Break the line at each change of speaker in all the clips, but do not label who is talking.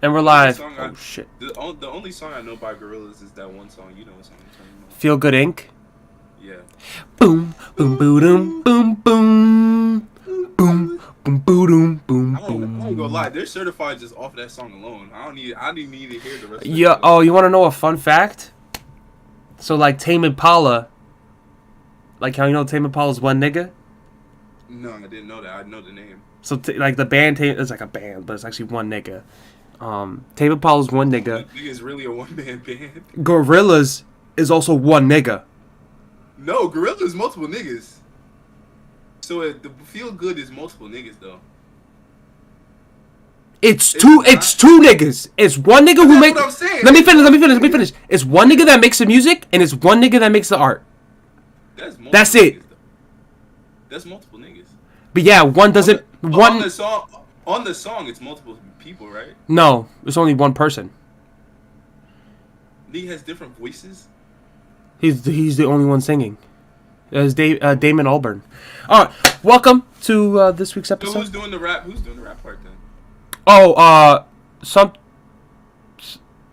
And we're live. Oh, shit.
The only song I know by Gorillaz is that one song. You know what song I'm talking about?
Feel Good Inc.
Yeah.
Boom, boom, boom, boom, boom, boom, boom, boom, boom,
I ain't gonna lie. They're certified just off of that song alone. I didn't need to hear the rest.
Yeah. Oh, you want to know a fun fact? So, like Tame Impala, like how you know Tame Impala's one nigga.
No, I didn't know that. I know the name.
So, like the band, it's like a band, but it's actually one nigga. Tame Impala's one nigga.
Nigga is really a one-man band.
Gorillaz is also one nigga.
No, Gorillaz is multiple niggas. So the Feel Good is multiple niggas though.
It's two niggas. It's one nigga who makes.
What I'm saying.
Let me finish. It's one nigga that makes the music, and it's one nigga that makes the art. That's it.
Niggas, that's multiple niggas.
But yeah, one doesn't.
On the song, it's multiple people, right?
No, it's only one person.
He has different voices.
He's the only one singing. It's Damon Albarn. All right, welcome to this week's episode.
So who's doing the rap? Who's doing the rap part then?
Oh,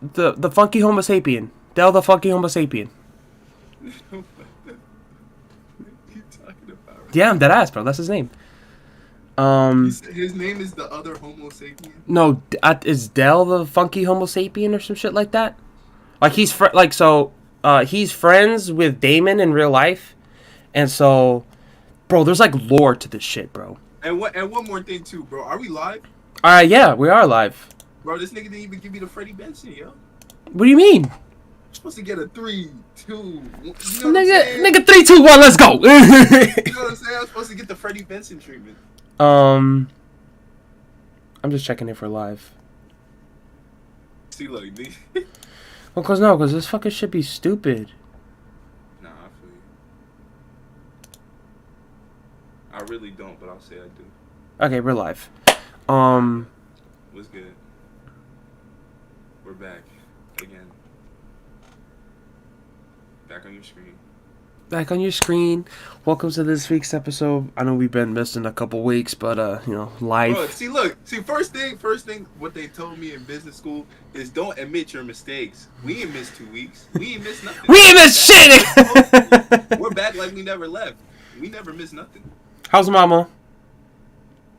the funky Homo sapien. Del the funky Homo sapien.
What are you talking about?
Yeah, I'm dead ass, bro. That's his name.
His name is the other Homo sapien.
No, is Del the funky Homo sapien or some shit like that? Like he's he's friends with Damon in real life, and so, bro, there's like lore to this shit, bro.
And one more thing too, bro. Are we live?
Yeah, we are live.
Bro, this nigga didn't even give me the Freddie Benson, yo.
What do you mean?
I'm supposed to get a 3, 2. You know what
Nigga, 3, 2, 1, let's go.
You know what I'm saying? I'm supposed to get the Freddie Benson treatment.
I'm just checking if we're live.
See, look, nigga.
Well, cause this fucking shit be stupid.
Nah, I feel you. I really don't, but I'll say I do.
Okay, we're live.
What's good? We're back again. Back on your screen.
Back on your screen. Welcome to this week's episode. I know we've been missing a couple weeks, but life.
Bro, first thing, what they told me in business school is don't admit your mistakes. We ain't missed 2 weeks. We ain't missed nothing.
We ain't missed shit.
We're back like we never left. We never missed nothing.
How's mama?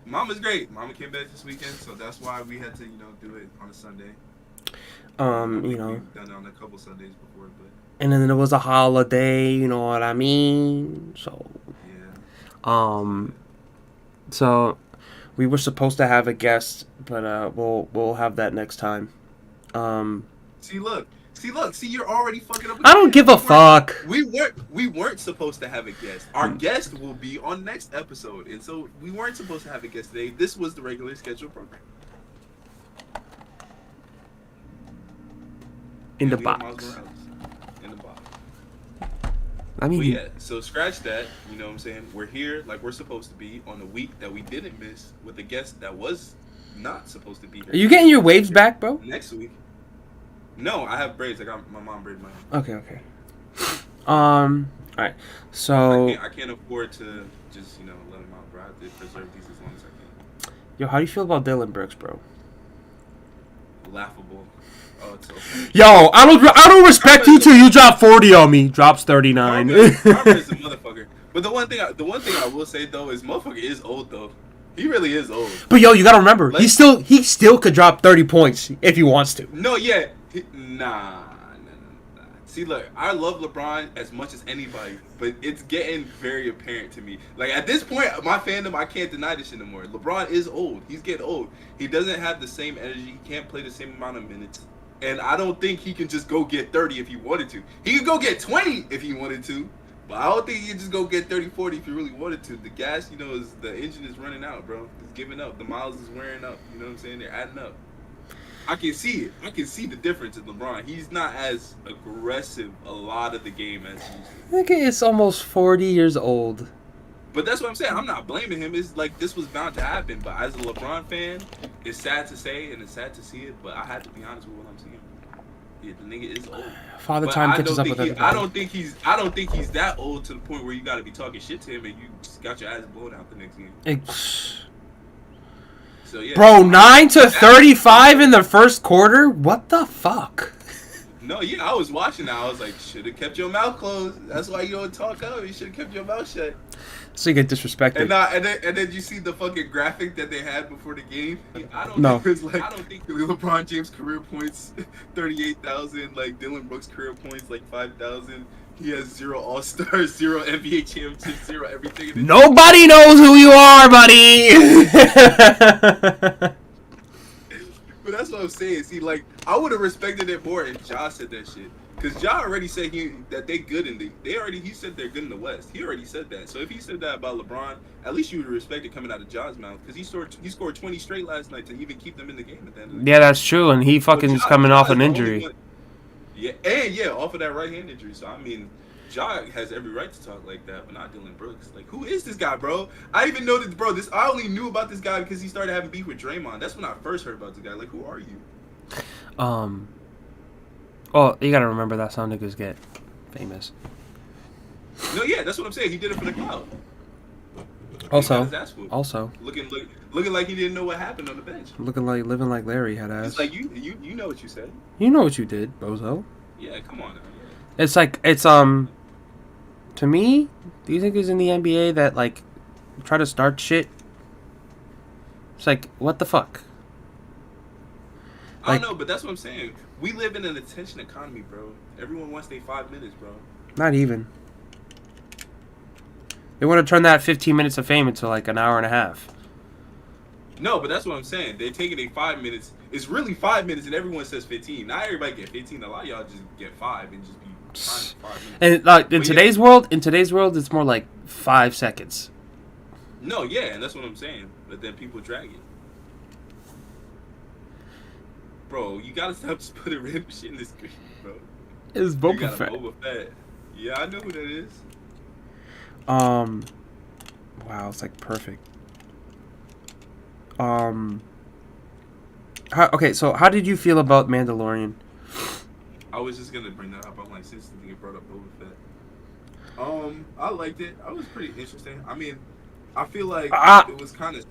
Mama's great. Mama came back this weekend, so that's why we had to, do it on a Sunday. We've done it on a couple Sundays before, but.
And then it was a holiday, you know what I mean? So.
Yeah.
So, we were supposed to have a guest, but we'll have that next time.
See, you're already fucking up.
I don't give a fuck.
We weren't supposed to have a guest. Our guest will be on next episode, and so we weren't supposed to have a guest today. This was the regular scheduled program.
In the box. I mean,
but yeah, so scratch that. You know what I'm saying? We're here like we're supposed to be on a week that we didn't miss with a guest that was not supposed to be here.
Are you getting your waves back, bro?
Next week. No, I have braids. I got my mom braided my hair.
Okay. Alright. So
I can't afford to just, let them out, bro. I have to preserve these as long as I can.
Yo, how do you feel about Dylan Brooks, bro?
Laughable. Oh, it's so funny.
Yo, I don't respect you till you drop 40 on me. Drops 39.
Carver is a motherfucker. But the one thing I will say though is motherfucker is old though. He really is old.
But yo, you gotta remember, he still could drop 30 points if he wants to.
No, yeah. Nah. See, look, I love LeBron as much as anybody, but it's getting very apparent to me. Like, at this point, my fandom, I can't deny this shit anymore. LeBron is old. He's getting old. He doesn't have the same energy. He can't play the same amount of minutes. And I don't think he can just go get 30 if he wanted to. He could go get 20 if he wanted to, but I don't think he can just go get 30, 40 if he really wanted to. The gas, the engine is running out, bro. It's giving up. The miles is wearing up. You know what I'm saying? They're adding up. I can see it. I can see the difference in LeBron. He's not as aggressive a lot of the game as he used to.
I think it's almost 40 years old.
But that's what I'm saying. I'm not blaming him. It's like this was bound to happen. But as a LeBron fan, it's sad to say and it's sad to see it. But I had to be honest with what I'm seeing. Yeah, the nigga is old.
Father Time catches up with everybody.
I don't think he's that old to the point where you got to be talking shit to him and you just got your ass blown out the next game. So yeah,
Bro, 9-35 in the first quarter. What the fuck?
No, yeah, I was watching that. I was like, should have kept your mouth closed. That's why you don't talk up. You should have kept your mouth shut.
So you get disrespected.
And then you see the fucking graphic that they had before the game. I don't
No.
think it was like I don't think LeBron James career points 38,000, like Dylan Brooks career points like 5,000. He has 0 All-Stars, 0 NBA championships, 0 everything.
Nobody knows who you are, buddy.
But that's what I'm saying. See, like I would have respected it more if Ja said that shit. Because Ja already said that they good in he said they're good in the West. He already said that. So if he said that about LeBron, at least you would respect it coming out of Ja's mouth. Because he scored 20 straight last night to even keep them in the game at the end of the game.
Yeah, that's true. And he fucking is coming off an injury.
Yeah, and yeah, off of that right hand injury. So I mean, Ja has every right to talk like that, but not Dylan Brooks. Like, who is this guy, bro? I even know that, bro. I only knew about this guy because he started having beef with Draymond. That's when I first heard about this guy. Like, who are you?
Well, you gotta remember that's how niggas get famous.
No, yeah, that's what I'm saying. He did it for the clout.
Also,
looking like he didn't know what happened on the bench.
living like Larry had ass.
It's like you know what you said.
You know what you did, bozo.
Yeah, come on now.
It's like to me, these niggas in the NBA that like try to start shit. It's like, what the fuck?
I don't know, but that's what I'm saying. We live in an attention economy, bro. Everyone wants their 5 minutes, bro.
Not even. They want to turn that 15 minutes of fame into like an hour and a half.
No, but that's what I'm saying. They're taking a 5 minutes. It's really 5 minutes, and everyone says 15. Not everybody get 15. A lot of y'all just get 5 and just be fine for 5 minutes.
And in today's world, it's more like 5 seconds.
No, yeah, and that's what I'm saying. But then people drag it. Bro, you gotta stop just putting random shit in the screen, bro.
It's Boba Fett.
Boba Fett. Yeah, I know who that is.
Wow, it's like perfect. Okay, so how did you feel about Mandalorian?
I was just gonna bring that up. I'm like, since the nigga brought up Boba Fett. I liked it. I was pretty interesting. I mean, I feel like it was kind of.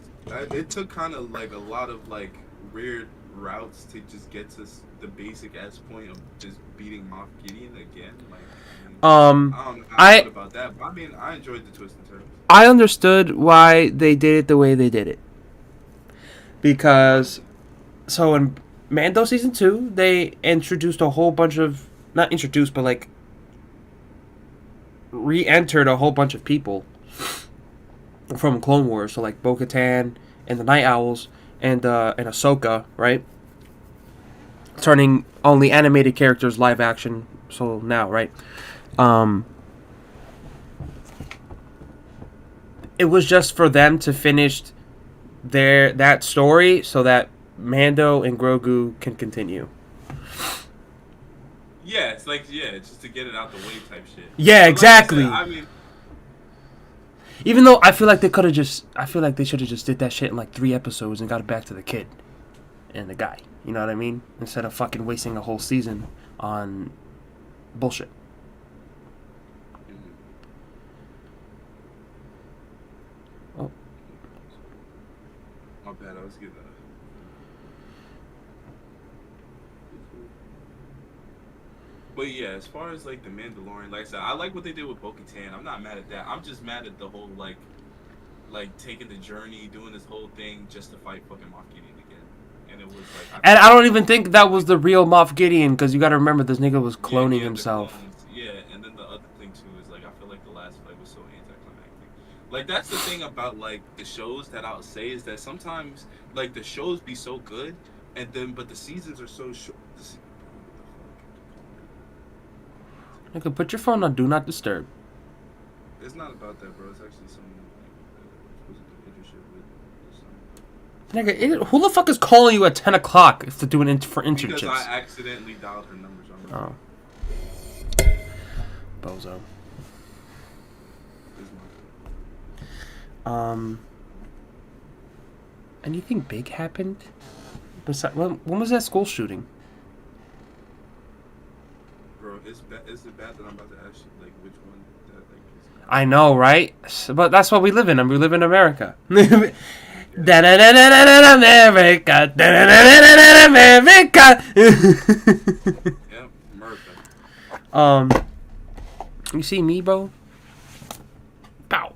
It took kind of like a lot of like weird routes to just get to the basic S point of just beating Moff Gideon again. Like, I don't know how I felt about that, but I mean, I enjoyed the twist and turns.
I understood why they did it the way they did it. Because, so in Mando Season 2, they introduced a whole bunch of, not introduced, but like, re-entered a whole bunch of people from Clone Wars. So like Bo-Katan and the Night Owls and Ahsoka, right? Turning only animated characters live action, so now, right? It was just for them to finish that story so that Mando and Grogu can continue.
Yeah, it's like just to get it out the way type shit.
Yeah, exactly.
Like I mean,
even though I feel like they should have just did that shit in like 3 episodes and got it back to the kid and the guy. You know what I mean? Instead of fucking wasting a whole season on bullshit. Oh.
My bad, I was getting that. But yeah, as far as like the Mandalorian, like I said, I like what they did with Bo-Katan. I'm not mad at that. I'm just mad at the whole like taking the journey, doing this whole thing just to fight fucking Moff Gideon again. And it was like,
and I don't even think that was the real Moff Gideon, because you got to remember this nigga was cloning himself.
Yeah, and then the other thing too is like I feel like the last fight was so anticlimactic. Like that's the thing about like the shows that I'll say is that sometimes like the shows be so good, but the seasons are so short.
Nigga, put your phone on Do Not Disturb.
It's not about that, bro. It's actually some
Nigga, who the fuck is calling you at 10 o'clock to do for internships?
Because I accidentally dialed her numbers on
my phone. Bozo. Anything big happened? When was that school shooting?
Bro, is it bad that I'm about to ask you like which one that like is...
I know, right? But that's what we live in. We live in America. Da-da-da-da-da-da, America. Da-da-da-da-da-da, America.
Yep, America.
You see me, bro? Pow.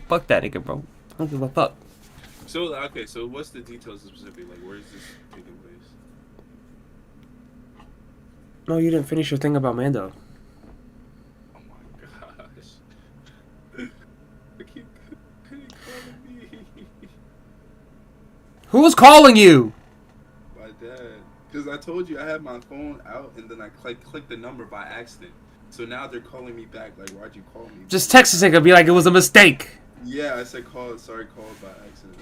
Fuck that nigga, bro. I don't give a fuck.
So okay, so what's the details specifically? Like, where is this taking place?
No, you didn't finish your thing about Mando.
Oh my gosh! I keep calling me.
Who was calling you?
My dad. Because I told you I had my phone out and then I clicked the number by accident. So now they're calling me back. Like, why'd you call me?
Just text this nigga, be like it was a mistake.
Yeah, I said called by accident.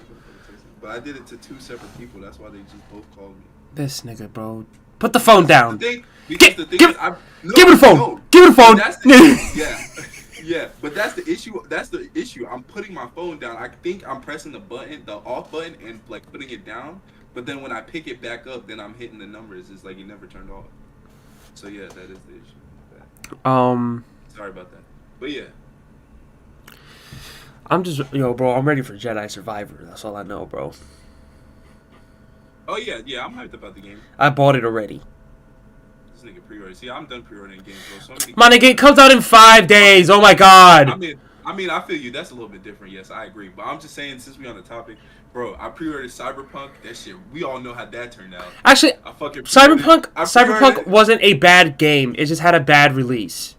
But I did it to two separate people. That's why they just both called me.
This nigga, bro. Put the phone down.
Give me the phone.
No, give me the phone.
Yeah, but that's the issue. That's the issue. I'm putting my phone down. I think I'm pressing the button, the off button, and like putting it down. But then when I pick it back up, then I'm hitting the numbers. It's like it never turned off. So yeah, that is the issue.
Sorry
about that. But yeah.
I'm just, bro, I'm ready for Jedi Survivor. That's all I know, bro.
Oh, yeah, I'm hyped about the game.
I bought it already.
This nigga pre-order. See, I'm done pre-ordering games, bro.
My nigga, it comes out in 5 days. Oh, my God.
I mean, I feel you. That's a little bit different. Yes, I agree. But I'm just saying, since we on the topic, bro, I pre-ordered Cyberpunk. That shit, we all know how that turned out.
Actually, Cyberpunk wasn't a bad game. It just had a bad release.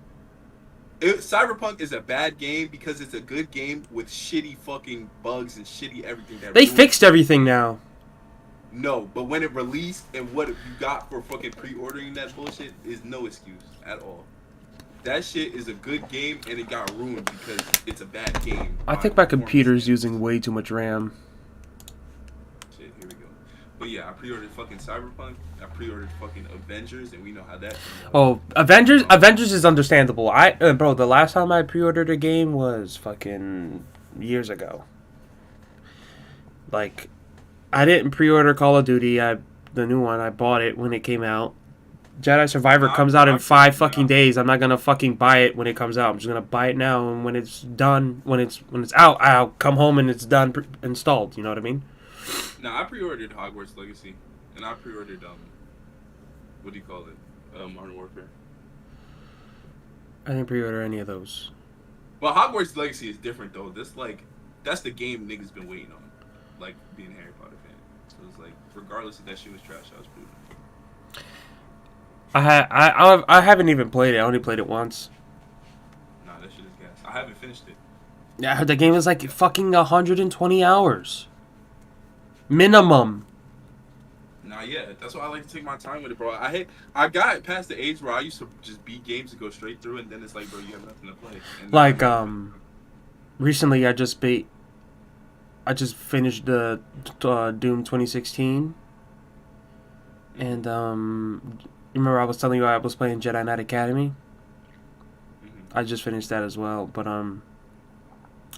Cyberpunk is a bad game because it's a good game with shitty fucking bugs and shitty everything.
They fixed everything now.
No, but when it released and what you got for fucking pre-ordering that bullshit is no excuse at all. That shit is a good game and it got ruined because it's a bad game.
I think my computer's using way too much RAM.
Shit, here we go. But yeah, I pre-ordered fucking Cyberpunk. I pre-ordered fucking Avengers, and we know how that turned out.
Oh, Avengers is understandable. Bro, the last time I pre-ordered a game was fucking years ago. Like, I didn't pre-order Call of Duty. The new one. I bought it when it came out. Jedi Survivor comes out in 5 fucking days. I'm not gonna fucking buy it when it comes out. I'm just gonna buy it now, and when it's done, when it's out, I'll come home and it's done installed. You know what I mean?
No, I pre-ordered Hogwarts Legacy, and I pre-ordered what do you call it? Modern Warfare.
I didn't pre-order any of those.
Well, Hogwarts Legacy is different though. That's the game niggas been waiting on, like being a Harry Potter fan. So it's like, regardless if that shit was trash, I was pre-ordering.
I haven't even played it. I only played it once.
Nah, that shit is gas. I haven't finished it.
Yeah, I heard the game is like fucking 120 hours. Minimum.
Nah, yeah, that's why I like to take my time with it, bro. I got past the age where I used to just beat games and go straight through, and then it's like, bro, you have nothing to play. And
like, recently I just finished the Doom 2016, and remember I was telling you I was playing Jedi Knight Academy. I just finished that as well, but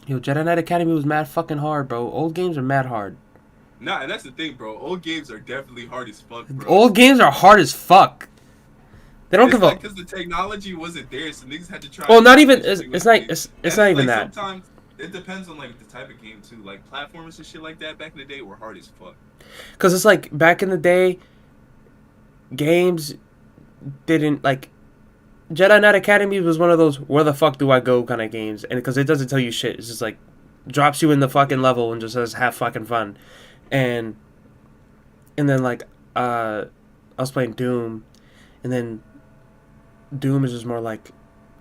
Jedi Knight Academy was mad fucking hard, bro. Old games are mad hard.
Nah, and that's the thing, bro. Old games are definitely hard as fuck, bro.
Old games are hard as fuck. They don't give a...
because the technology wasn't there, so niggas had to try...
Well, not even... It's not even that.
Sometimes it depends on, like, the type of game, too. Like, platformers and shit like that back in the day were hard as fuck.
Because it's like, back in the day, games didn't, like... Jedi Knight Academy was one of those, where the fuck do I go kind of games. And because it doesn't tell you shit. It's just, like, drops you in the fucking level and just says, have fucking fun. And then like I was playing Doom, and then Doom is just more like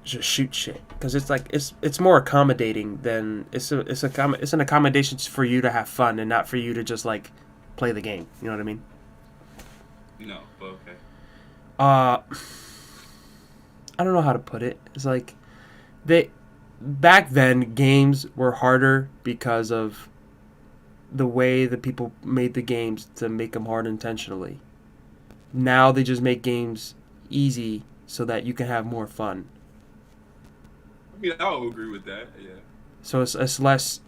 just shoot shit, because it's like it's more accommodating than it's an accommodation for you to have fun and not for you to just like play the game. You know what I mean?
No, but okay.
I don't know how to put it. It's like back then games were harder because of the way that people made the games to make them hard intentionally. Now they just make games easy so that you can have more fun.
I mean, I'll agree with that. Yeah.
So it's less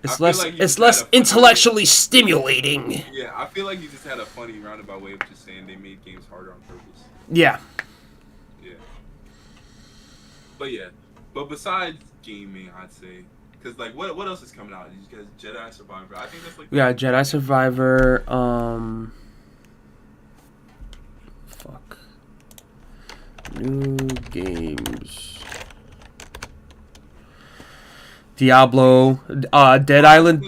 intellectually stimulating.
Yeah, I feel like you just had a funny roundabout way of just saying they made games harder on purpose.
Yeah.
Yeah. But besides gaming, I'd say Because like, what else is coming out? You guys, Jedi Survivor. I think that's like.
We got Jedi Survivor. Fuck. New games. Diablo. Dead Island.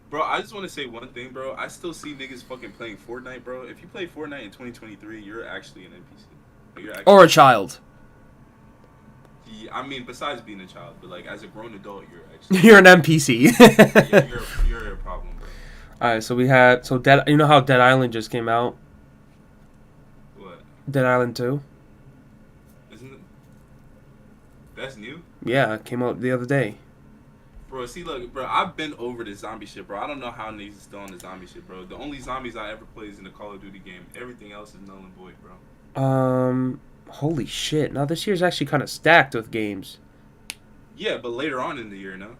Bro, I just want to say one thing, bro. I still see niggas fucking playing Fortnite, bro. If you play Fortnite in 2023, you're actually an NPC. Like, you're actually,
Or a child.
I mean, besides being a child, but like as a grown adult, you're actually.
You're an NPC.
Yeah, you're a problem, bro.
Alright, so we had Dead. You know how Dead Island just came out?
What?
Dead Island 2.
Isn't it? That's new.
Yeah, it came out the other day.
Bro, see, look, bro, I've been over the zombie shit, bro. I don't know how niggas is still on the zombie shit, bro. The only zombies I ever played is in the Call of Duty game. Everything else is null and void, bro.
Holy shit. Now this year's actually kind of stacked with games.
Yeah, but later on in the year, no?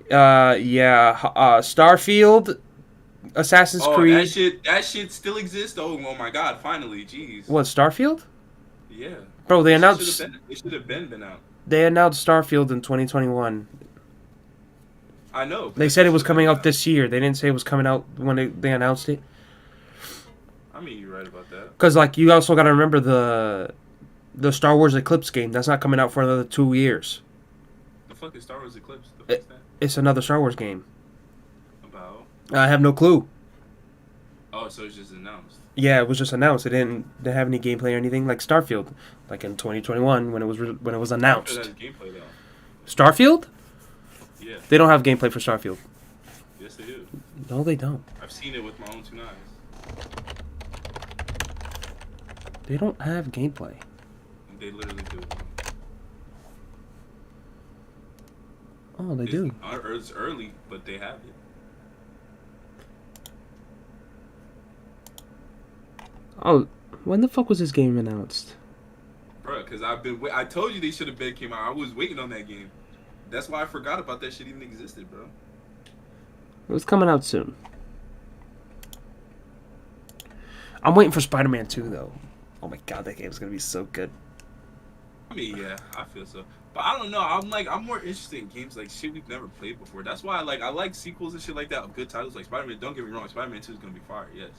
Yeah. Starfield, Assassin's Creed.
That shit still exists. Oh my god, finally, jeez.
What, Starfield?
Yeah.
Bro, they announced...
It should have been out.
They announced Starfield in 2021.
I know.
They said it was coming out this year. They didn't say it was coming out when they announced it.
I mean, you're right about that.
Because, like, you also got to remember the Star Wars Eclipse game. That's not coming out for another 2 years.
The fuck is Star Wars Eclipse? The fuck's that?
It's another Star Wars game.
About?
I have no clue.
Oh, so it's just announced.
Yeah, it was just announced. It didn't have any gameplay or anything like Starfield, like in 2021 when it was announced.
It has gameplay though.
Starfield?
Yeah.
They don't have gameplay for Starfield.
Yes, they do.
No, they don't.
I've seen it with my own 2 eyes.
They don't have gameplay.
They literally do.
Oh, they do.
It's early, but they have it.
Oh, when the fuck was this game announced?
Bro, because I told you they should have been came out. I was waiting on that game. That's why I forgot about that shit even existed, bro.
It was coming out soon. I'm waiting for Spider-Man 2, though. Oh my god, that game's gonna be so good.
I mean, yeah, I feel so. But I don't know. I'm more interested in games like shit we've never played before. That's why I like sequels and shit like that. Good titles like Spider-Man. Don't get me wrong, Spider-Man 2 is gonna be fire, yes.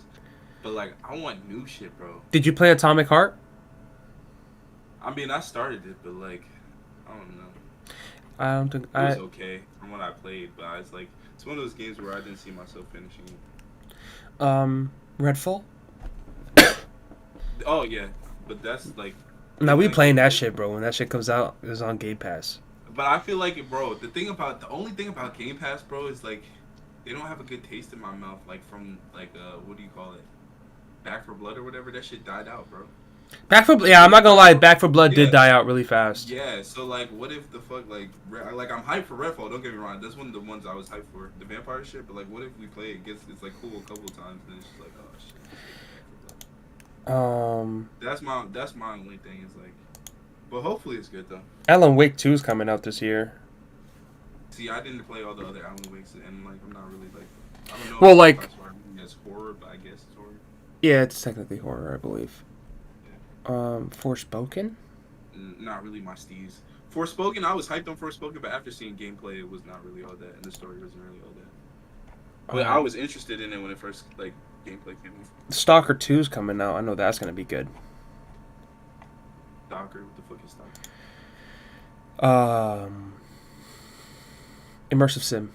But like, I want new shit, bro.
Did you play Atomic Heart?
I mean, I started it, but like, I don't know.
I don't think
it was okay from what I played, but it's like it's one of those games where I didn't see myself finishing it.
Redfall?
Oh yeah, but that's like.
Now we playing that shit, bro. When that shit comes out, it's on Game Pass.
But I feel like, bro, the only thing about Game Pass, bro, is like they don't have a good taste in my mouth. Like from like what do you call it? Back for Blood or whatever. That shit died out, bro. I'm
not gonna lie. Back for Blood did die out really fast.
Yeah. So like, what if the fuck like I'm hyped for Redfall. Don't get me wrong. That's one of the ones I was hyped for. The vampire shit. But like, what if we play it? It's like cool a couple of times, and it's just like, oh shit. That's my only thing is like, but hopefully it's good though.
Alan Wake 2 is coming out this year.
See, I didn't play all the other Alan Wakes, and like I'm not really like, I don't know.
Well, like,
it's horror, but I guess it's horror.
Yeah, it's technically horror, I believe.
Yeah.
Forspoken?
Not really my steez. Forspoken, I was hyped on Forspoken, but after seeing gameplay, it was not really all that, and the story wasn't really all that. But I was interested in it when it first like gameplay came out.
Stalker 2's coming out. I know that's gonna be good.
Stalker, what the fuck is Stalker?
Immersive sim.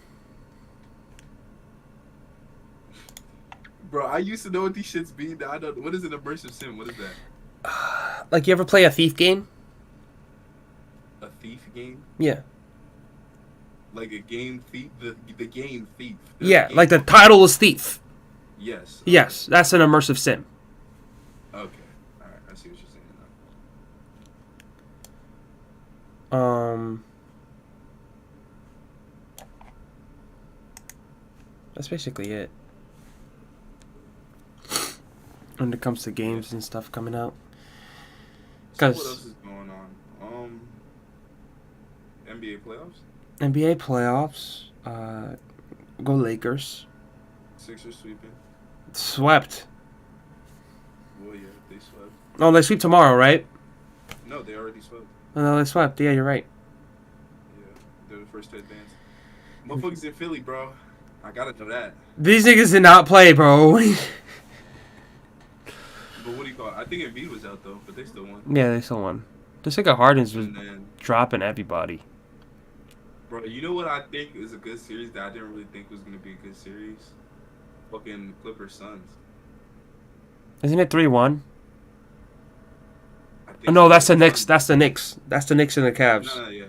Bro, I used to know what these shits mean. Now I don't. What is an immersive sim? What is that?
Like, you ever play a Thief game?
A Thief game?
Yeah.
Like a game Thief? The game Thief.
Yeah, like the title is Thief.
Yes.
Okay. Yes, that's an immersive sim.
Okay. Alright, I see what you're saying
now. That's basically it. When it comes to games and stuff coming out.
So what else is going on? NBA playoffs?
NBA playoffs. Go Lakers.
Sixers sweeping.
Swept.
Well, yeah, they swept.
Oh, they sweep tomorrow, right?
No, they already swept.
Oh, no, they swept. Yeah, you're right.
Yeah, they're the first to advance. Motherfuckers in Philly, bro. I gotta know that.
These niggas did not play, bro.
But what do you call it? I think Embiid was out though, but they still won.
Yeah, they still won. This nigga Harden's was
And then,
dropping everybody.
bro, you know what I think is a good series that I didn't really think was gonna be a good series? Fucking Clippers Suns.
Isn't it 3-1?
I
Oh,
think
no,
so.
that's the Knicks. That's the Knicks. That's the Knicks and the Cavs.
No, yeah.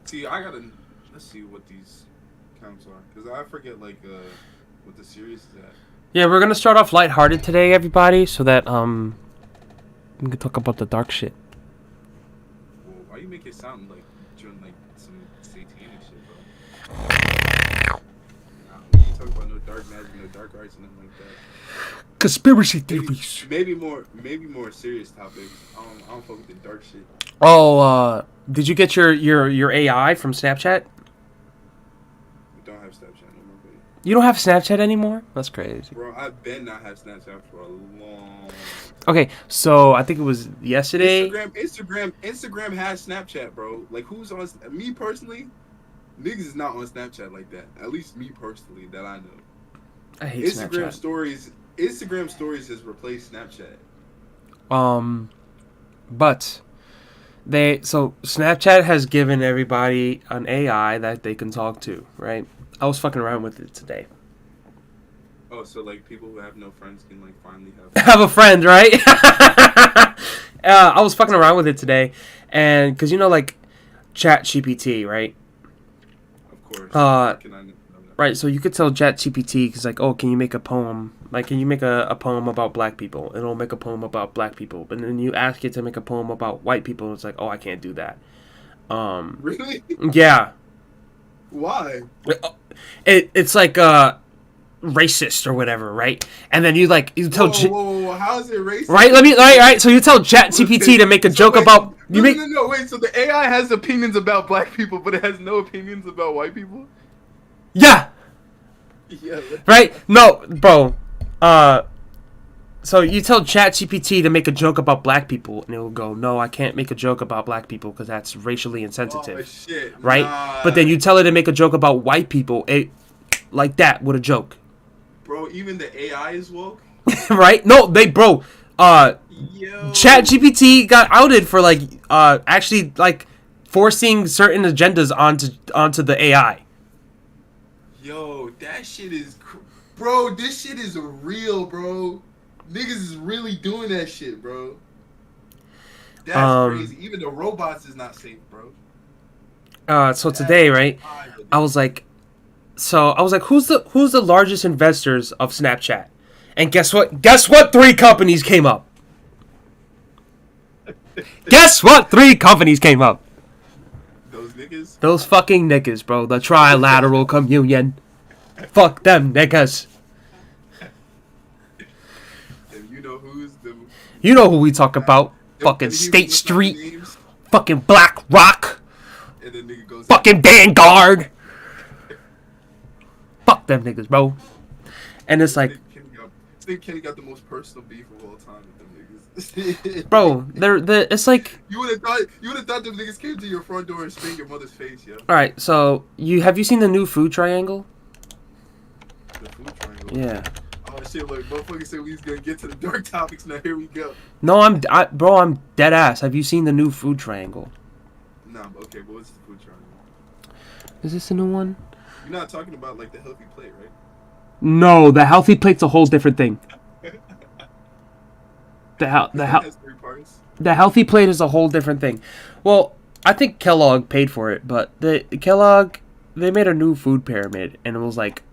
See, I gotta let's see what these counts are because I forget like what the series is at.
Yeah, we're gonna start off lighthearted today, everybody, so that we can talk about the dark shit.
Well, why you make it sound like doing like some satanic shit, bro? Nah, we ain't talking about no dark magic, no dark arts, nothing like that.
Conspiracy theories.
Maybe more serious topics. I don't fuck with the dark shit.
Oh, did you get your AI from Snapchat?
We don't have Snapchat no more, baby.
You don't have Snapchat anymore? That's crazy.
Bro, I've been not have Snapchat for a long.
Okay, so I think it was yesterday.
Instagram has Snapchat, bro. Like, who's on? Me personally, niggas is not on Snapchat like that. At least me personally, that I know.
I hate
Instagram
Snapchat.
Instagram stories has replaced Snapchat.
But Snapchat has given everybody an AI that they can talk to, right? I was fucking around with it today.
Oh, so like people who have no friends can like finally have
Have a friend, right? I was fucking around with it today, and because like Chat GPT, right?
Of course. Can I know that?
Right. So you could tell Chat GPT because like, oh, can you make a poem? Like, can you make a poem about black people? It'll make a poem about black people. But then you ask it to make a poem about white people, it's like, oh, I can't do that.
Really?
Yeah.
Why?
It's like racist or whatever, right? And then you tell
Whoa, how is it racist?
Right. So you tell Chat GPT to make a joke about
No, wait. So the AI has opinions about black people, but it has no opinions about white people.
Yeah.
Yeah.
Right? No, bro. So you tell ChatGPT to make a joke about black people, and it will go, "No, I can't make a joke about black people because that's racially insensitive."
Oh shit.
Right?
Nah.
But then you tell it to make a joke about white people, like that with a joke.
Bro, even the AI is woke.
Right? No,
Yo.
ChatGPT got outed for actually forcing certain agendas onto the AI.
Yo, that shit is, bro. This shit is real, bro. Niggas is really doing that shit, bro. That's crazy. Even the robots is not safe, bro.
So today, right? I was like, who's the largest investors of Snapchat? And guess what? Guess what? 3 companies came up. Guess what? 3 companies came up.
Those niggas.
Those fucking niggas, bro. The trilateral communion. Fuck them niggas.
And you know who's the.
You know who we talk about. Fucking State Street. Fucking BlackRock.
And then nigga goes.
Fucking Vanguard. Fuck them niggas, bro. And it's like,
I think Kenny got the most personal beef of all time with them niggas.
bro, it's like
you would have thought them niggas came to your front door and spit your mother's face, yo.
all right, so have you seen the new food triangle?
The food triangle.
Yeah.
Oh shit! Look, motherfucker said we was gonna get to the dark topics. Now here we go.
No, I'm dead ass. Have you seen the new food triangle?
Nah, okay, but what's the food triangle?
Is this a new one?
You're not talking about like the healthy plate, right?
No, the healthy plate's a whole different thing. The
has 3 parts.
The healthy plate is a whole different thing. Well, I think Kellogg paid for it, but Kellogg, they made a new food pyramid, and it was like,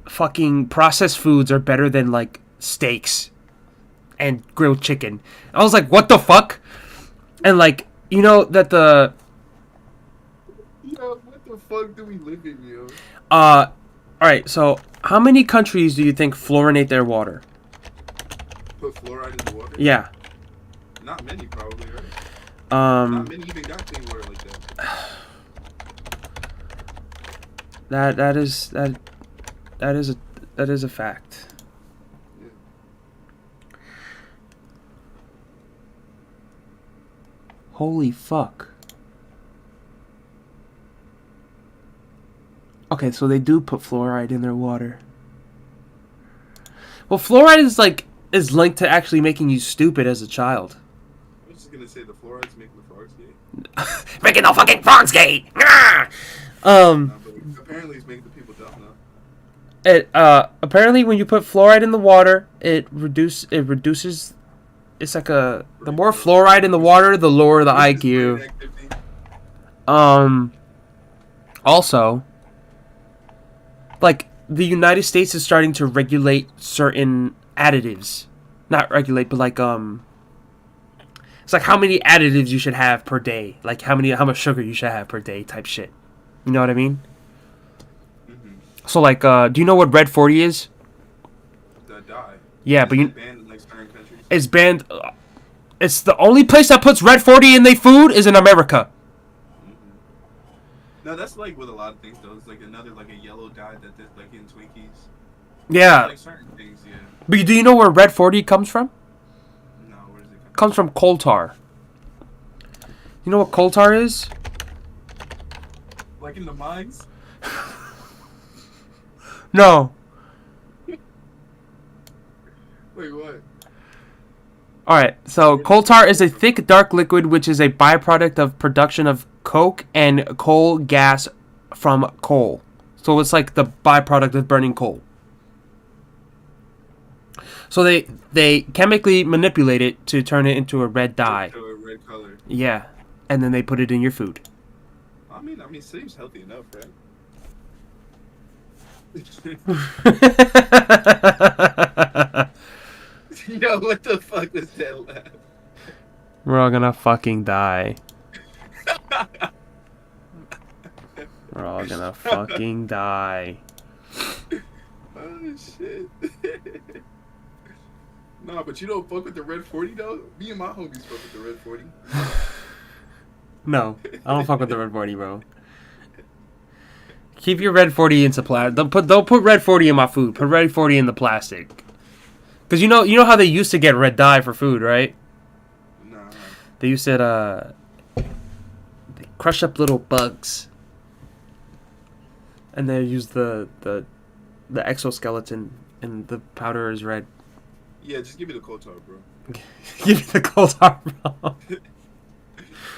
fucking processed foods are better than like steaks and grilled chicken. I was like, what the fuck? And like, you know that the.
Yo, what the fuck do we live in, yo?
All right. So, how many countries do you think fluorinate their water?
Put fluoride in the water?
Yeah.
Not many, probably, right? Not many even got clean water like that.
That is a fact.
Yeah.
Holy fuck. Okay, so they do put fluoride in their water. Well, fluoride is linked to actually making you stupid as a child.
I was just gonna say the fluoride's making the frogs gay.
Making the fucking frogs gay.
No, but apparently it's making the people dumb though.
It apparently when you put fluoride in the water, it reduces. It's like the more fluoride in the water, the lower the IQ. Also, like the United States is starting to regulate certain additives, not regulate, but like it's like how many additives you should have per day, like how much sugar you should have per day, type shit. You know what I mean? So like, do you know what Red 40 is?
The dye.
Yeah, but
banned in like certain countries.
It's banned. It's the only place that puts Red 40 in their food is in America.
No, that's like with a lot of things though. It's like another like a yellow dye that there's like in Twinkies.
Yeah.
Like certain things, yeah.
But do you know where Red 40 comes from?
No, where does it come?
Comes from coal tar. You know what coal tar is?
Like in the mines?
No.
Wait, what?
Alright, so coal tar is a thick, dark liquid which is a byproduct of production of coke and coal gas from coal. So it's like the byproduct of burning coal. So they chemically manipulate it to turn it into a red dye.
To a red color.
Yeah, and then they put it in your food.
I mean, it seems healthy enough, right? Yo, what the fuck was that laugh?
We're all gonna fucking die. We're all gonna fucking die.
Oh shit. Nah, but you don't fuck with the Red 40 though? Me and my homies fuck with the Red 40.
No, I don't fuck with the Red 40, bro. Keep your Red 40 in supply. Don't put Red 40 in my food. Put Red 40 in the plastic. Cause you know how they used to get red dye for food, right?
Nah.
They used to they crush up little bugs, and they use the exoskeleton, and the powder is red.
Yeah, just give me the coal tar, bro.
Give me the coal tar, bro.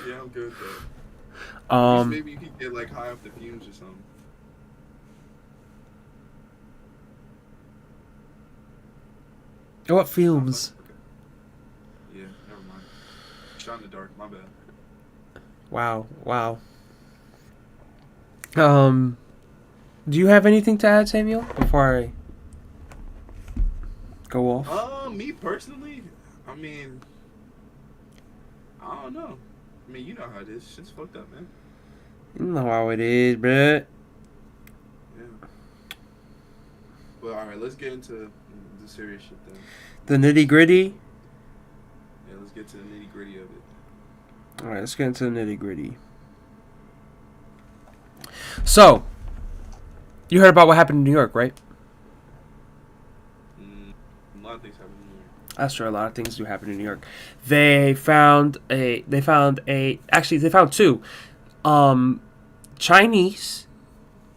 Yeah, I'm good though. Maybe you can get like high off the fumes or something.
What fumes?
Yeah, never mind. Shot in the dark, my bad.
Wow. Do you have anything to add, Samuel, before I go off?
Me personally, I mean, I don't know. I mean, you know how it is. Shit's fucked up, man.
You know how it is, bruh.
Yeah. But alright, let's get into the serious shit then.
The nitty gritty.
Yeah, let's get to the nitty gritty of it.
Alright, let's get into the nitty gritty. So, you heard about what happened in New York, right?
A lot of things happen in New York.
That's true. A lot of things do happen in New York. They found two Chinese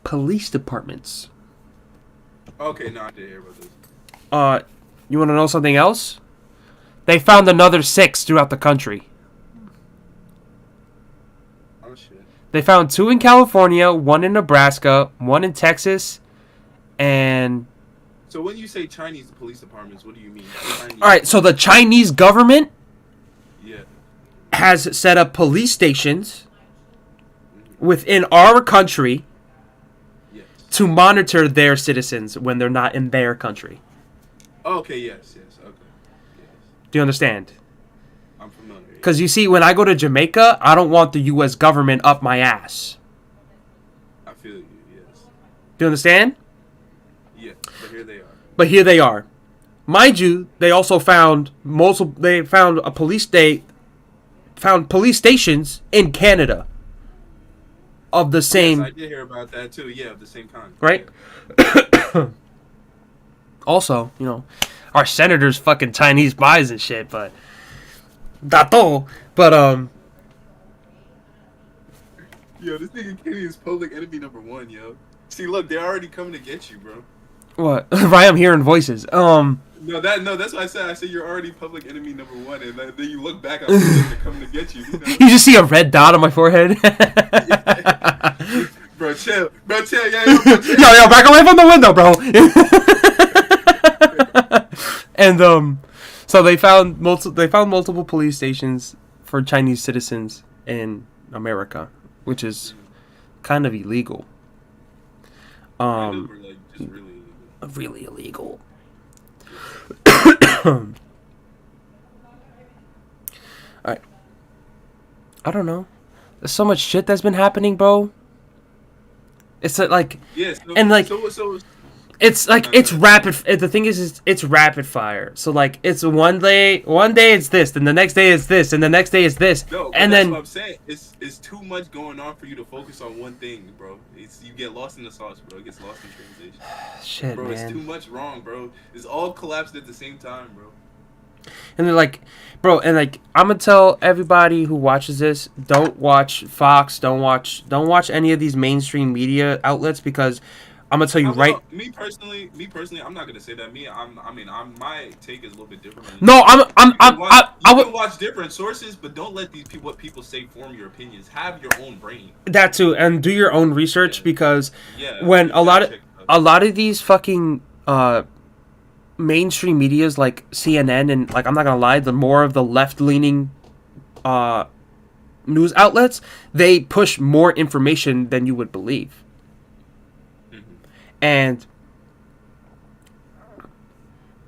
police departments.
Okay, no, I did hear about this.
You want to know something else? They found another 6 throughout the country.
Oh shit.
They found 2 in California, 1 in Nebraska, 1 in Texas, and...
So when you say Chinese police departments, what do you mean?
Alright, so the Chinese government
yeah.
has set up police stations within our country to monitor their citizens when they're not in their country.
Okay, yes, okay. Yes.
Do you understand?
I'm familiar.
Because you see, when I go to Jamaica, I don't want the U.S. government up my ass.
I feel you, yes.
Do you understand?
Yes, but here they are.
But here they are. Mind you, they also found police stations in Canada of the same.
Yes, I did hear about that too. Yeah, of the same kind.
Right.
Yeah.
Also, our senators fucking Chinese spies and shit, but dato. But
Yo, this nigga Kenny is public enemy #1, yo. See, look, they're already coming to get you, bro.
What? Right, I'm hearing voices.
No, that's what I said. I said you're already public enemy number one, and then you look back, I'm they're coming to get you. You know?
You just see a red dot on my forehead.
Bro, chill, bro, chill, yo, bro, chill.
Yo, back away from the window, bro. And so they found multiple police stations for Chinese citizens in America, which is kind of illegal.
Or, like, just
Really illegal. Alright. I don't know. There's so much shit that's been happening, bro. It's like
yeah,
and like
so
it's like it's rapid. The thing is it's rapid fire. So like it's one day it's this, then the next day it's this, and the next day it's this,
no,
and
that's
then
what I'm saying. It's too much going on for you to focus on one thing, bro. You get lost in the sauce, bro. It gets lost in translation.
shit,
Bro,
man.
it's too much wrong, bro. It's all collapsed at the same time, bro.
And they're like, bro, and like I'm gonna tell everybody who watches this, don't watch Fox, don't watch any of these mainstream media outlets, because I'm gonna tell you right.
Me personally, I'm not gonna say that. My take is a little bit different.
No,
I would watch different sources, but don't let what people say form your opinions. Have your own brain.
That too, and do your own research, because when a lot of these fucking mainstream medias like CNN and, like, I'm not gonna lie, the more of the left-leaning news outlets, they push more information than you would believe. And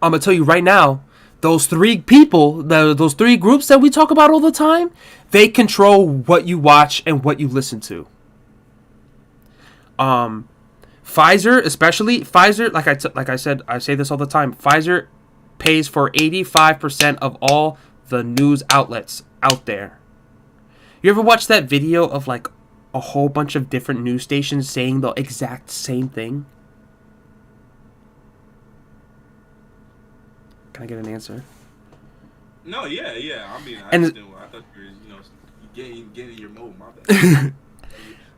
I'm gonna tell you right now, those three people, those three groups that we talk about all the time, they control what you watch and what you listen to. Pfizer, especially Pfizer, like I said, I say this all the time. Pfizer pays for 85% of all the news outlets out there. You ever watch that video of like a whole bunch of different news stations saying the exact same thing? Can I get an answer?
No, yeah. I mean, I thought you were, getting your mode. My bad.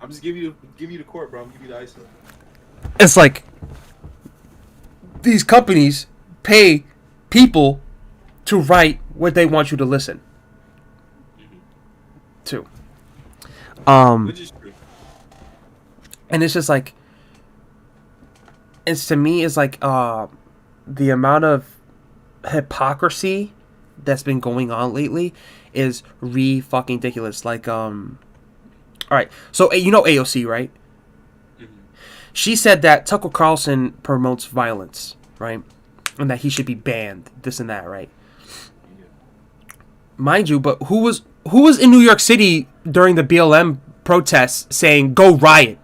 I'm just give you the court, bro. I'm giving you the ISO.
It's like these companies pay people to write what they want you to listen to.
Which is true.
And it's just like, it's, to me, it's like the amount of hypocrisy that's been going on lately is fucking ridiculous. Like, all right, so you know AOC, right? She said that Tucker Carlson promotes violence, right? And that he should be banned, this and that, right? Mind you, but who was in New York City during the BLM protests saying go riot?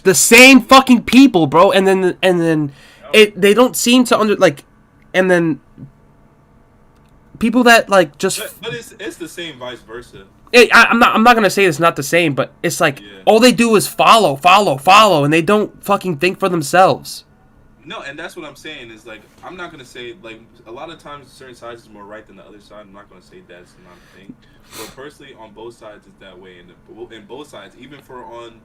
The same fucking people, bro. And then they don't seem to and then people that like just.
But it's the same vice versa.
I'm not gonna say it's not the same, but it's like all they do is follow, and they don't fucking think for themselves.
No, and that's what I'm saying is, like, I'm not gonna say, like, a lot of times certain sides is more right than the other side. I'm not gonna say that's not a thing, but personally, on both sides it's that way, and in both sides, even for on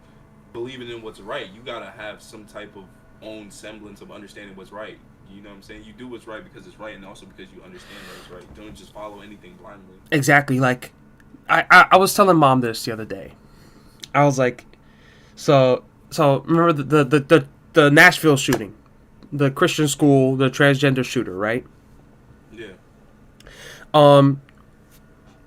believing in what's right, you gotta have some type of own semblance of understanding what's right. You know what I'm saying? You do what's right because it's right, and also because you understand that it's right. Don't just follow anything blindly.
Exactly, like. I was telling Mom this the other day. I was like, so remember the Nashville shooting, the Christian school, the transgender shooter, right?
Yeah.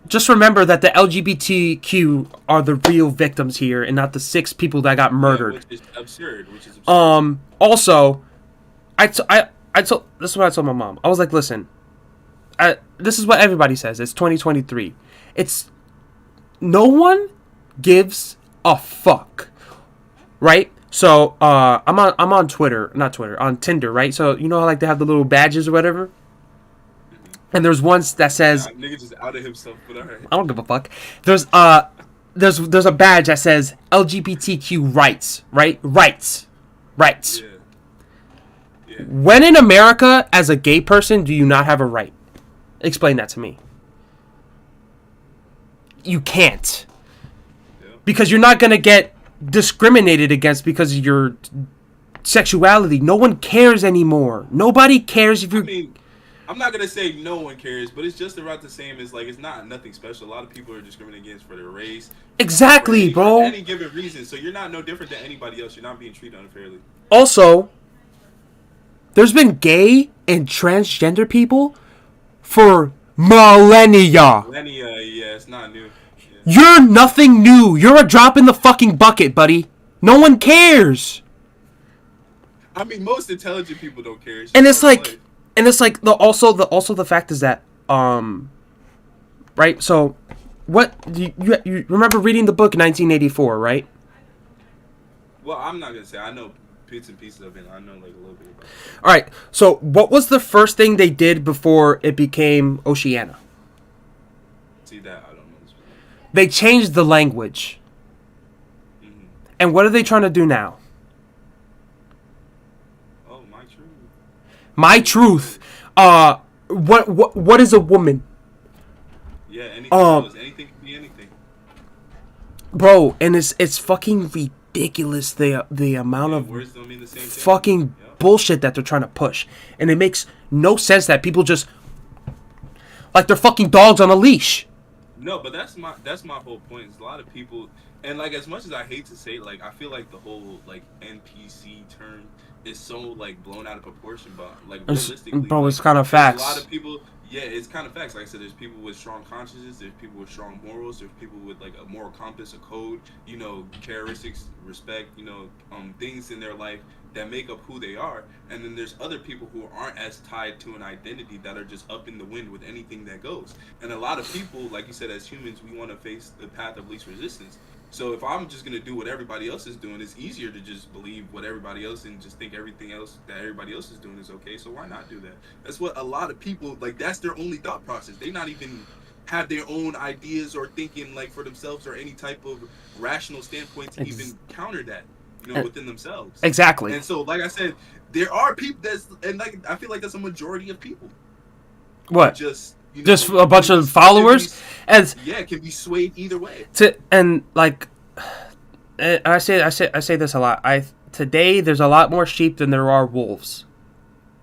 Just remember that the LGBTQ are the real victims here, and not the 6 people that got murdered.
Which is absurd.
Also, this is what I told my mom. I was like, listen, this is what everybody says. It's 2023. No one gives a fuck, right? So I'm on Twitter, not Twitter, on Tinder, right? So you know how like they have the little badges or whatever, and there's one that says,
nigga just outed himself, but alright.
I don't give a fuck. There's a badge that says LGBTQ rights, right? Rights. Yeah. When in America, as a gay person, do you not have a right? Explain that to me. You can't. Because you're not going to get discriminated against because of your sexuality. No one cares anymore. Nobody cares if
I
you're.
mean, I'm not gonna say no one cares, but it's just about the same as like it's not nothing special. A lot of people are discriminated against for their race, for
Exactly, bro.
any given reason. So you're not no different than anybody else. You're not being treated unfairly.
Also, there's been gay and transgender people for millennia.
Millennia, yeah, it's not new. Yeah.
You're nothing new. You're a drop in the fucking bucket, buddy. No one cares.
I mean, most intelligent people don't care. It's
And
just
it's
part of
like,
life.
the fact is that right. So, what you remember reading the book 1984, right?
Well, I'm not gonna say I know bits and pieces of it. I know like a little bit about it.
All right. So, what was the first thing they did before it became Oceania?
See that I don't know.
They changed the language.
Mm-hmm.
And what are they trying to do now?
Oh, my truth.
My truth. What is a woman?
Yeah, anything
Um,
goes. Anything can be anything.
Bro, and it's fucking ridiculous the amount
Yeah,
of
words don't mean the same thing.
fucking
Yep.
bullshit that they're trying to push. And it makes no sense that people just like they're fucking dogs on a leash.
No, but that's my whole point. Is a lot of people, and like as much as I hate to say, like I feel like the whole like NPC term is so like blown out of proportion. But like realistically,
Bro,
like,
it's kind of
there's
facts.
a lot of people. Yeah, it's kind of facts. Like I said, there's people with strong consciences. There's people with strong morals. There's people with like a moral compass, a code. You know, characteristics, respect. You know, things in their life that make up who they are. And then there's other people who aren't as tied to an identity that are just up in the wind with anything that goes. And a lot of people, like you said, as humans, we want to face the path of least resistance. So if I'm just gonna do what everybody else is doing, it's easier to just believe what everybody else and just think everything else that everybody else is doing is okay. So why not do that? That's what a lot of people like. That's their only thought process. They not even have their own ideas or thinking like for themselves or any type of rational standpoint to even counter that, you know, within themselves.
Exactly.
And so, like I said, there are people that's and like I feel like that's a majority of people.
What?
Just you know,
Just a bunch of followers, and
yeah, can be swayed either way.
like, I say this a lot. Today there's a lot more sheep than there are wolves.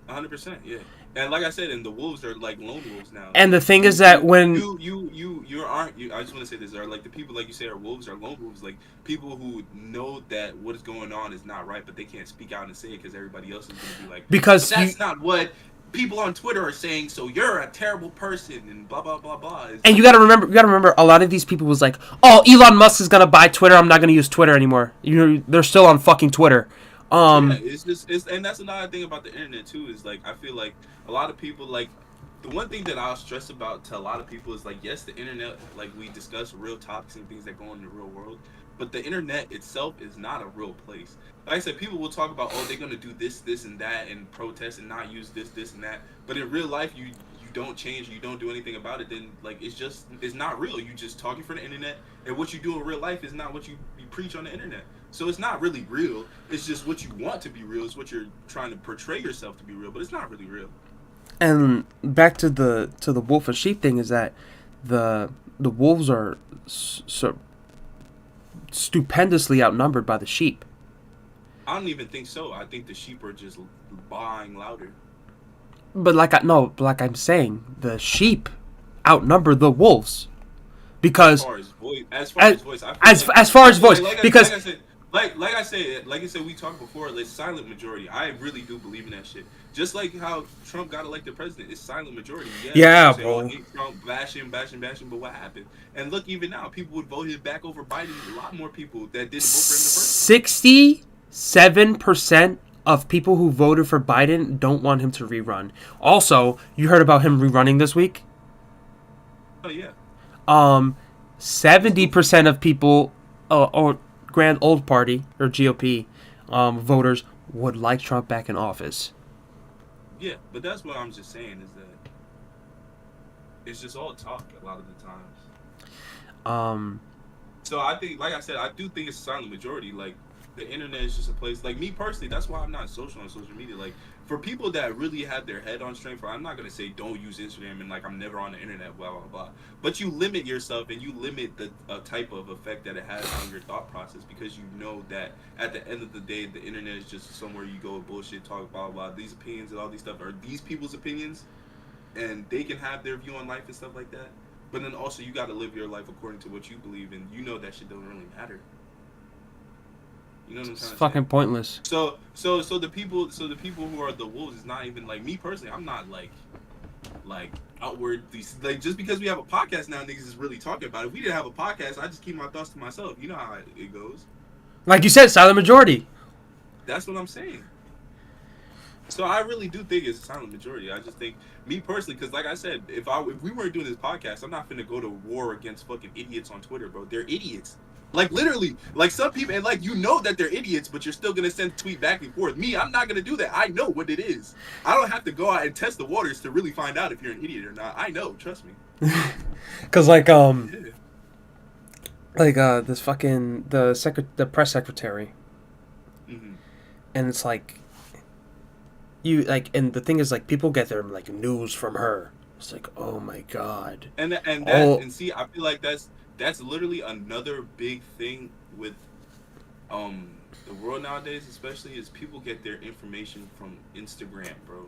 100%, yeah. And like I said, and the wolves are like lone wolves now.
And the thing is that when
you aren't. I just want to say this: are like the people like you say are wolves, are lone wolves, like people who know that what is going on is not right, but they can't speak out and say it because everybody else is going to be like,
because
that's not what people on Twitter are saying. So you're a terrible person and blah blah blah blah.
And you gotta remember, a lot of these people was like, oh, Elon Musk is gonna buy Twitter. I'm not gonna use Twitter anymore. They're still on fucking Twitter.
Yeah, and that's another thing about the internet too. Is like I feel like a lot of people like the one thing that I'll stress about to a lot of people is like yes, the internet, like we discuss real topics and things that go on in the real world, but the internet itself is not a real place. Like I said, people will talk about oh they're gonna do this and that and protest and not use this and that, but in real life you don't change, you don't do anything about it, then like it's not real. You just talking for the internet, and what you do in real life is not what you preach on the internet. So it's not really real. It's just what you want to be real. It's what you're trying to portray yourself to be real, but it's not really real.
And back to the wolf and sheep thing is that the wolves are so stupendously outnumbered by the sheep.
I don't even think so. I think the sheep are just baaing louder.
But like I'm saying, the sheep outnumber the wolves because
as far as voice,
because
like I said, we talked before. It's silent majority. I really do believe in that shit. Just like how Trump got elected president, it's silent majority.
Yeah,
say,
bro.
Oh, Trump bashing, but what happened? And look, even now, people would vote him back over Biden. A lot more people that didn't vote for him the first.
67% of people who voted for Biden don't want him to rerun. Also, you heard about him rerunning this week?
Oh yeah.
70% of people, or Grand Old Party or GOP voters would like Trump back in office.
Yeah, but that's what I'm just saying is that it's just all talk a lot of the times. So I think, like I said, I do think it's a silent majority. Like the internet is just a place. Like me personally, that's why I'm not on social media. Like for people that really have their head on straight, for I'm not gonna say don't use Instagram and like I'm never on the internet, blah blah blah. But you limit yourself and you limit the type of effect that it has on your thought process, because you know that at the end of the day, the internet is just somewhere you go bullshit talk, blah blah. These opinions and all these stuff are these people's opinions, and they can have their view on life and stuff like that. But then also you got to live your life according to what you believe in. You know that shit don't really matter. You know what I'm trying to say?
It's fucking pointless.
So the people who are the wolves is not even like me personally. I'm not like outwardly like, just because we have a podcast now, niggas is really talking about it. If we didn't have a podcast, I just keep my thoughts to myself. You know how it goes.
Like you said, silent majority.
That's what I'm saying. So I really do think it's a silent majority. I just think, me personally, because like I said, if we weren't doing this podcast, I'm not finna go to war against fucking idiots on Twitter, bro. They're idiots. Like, literally, like, some people, and like, you know that they're idiots, but you're still gonna send tweet back and forth. Me, I'm not gonna do that. I know what it is. I don't have to go out and test the waters to really find out if you're an idiot or not. I know, trust me.
Cause like
Yeah.
this fucking the press secretary,
Mm-hmm.
and it's like you like, and the thing is like people get their like news from her. It's like, oh my god.
And see, I feel like that's literally another big thing with the world nowadays, especially, is people get their information from Instagram, bro.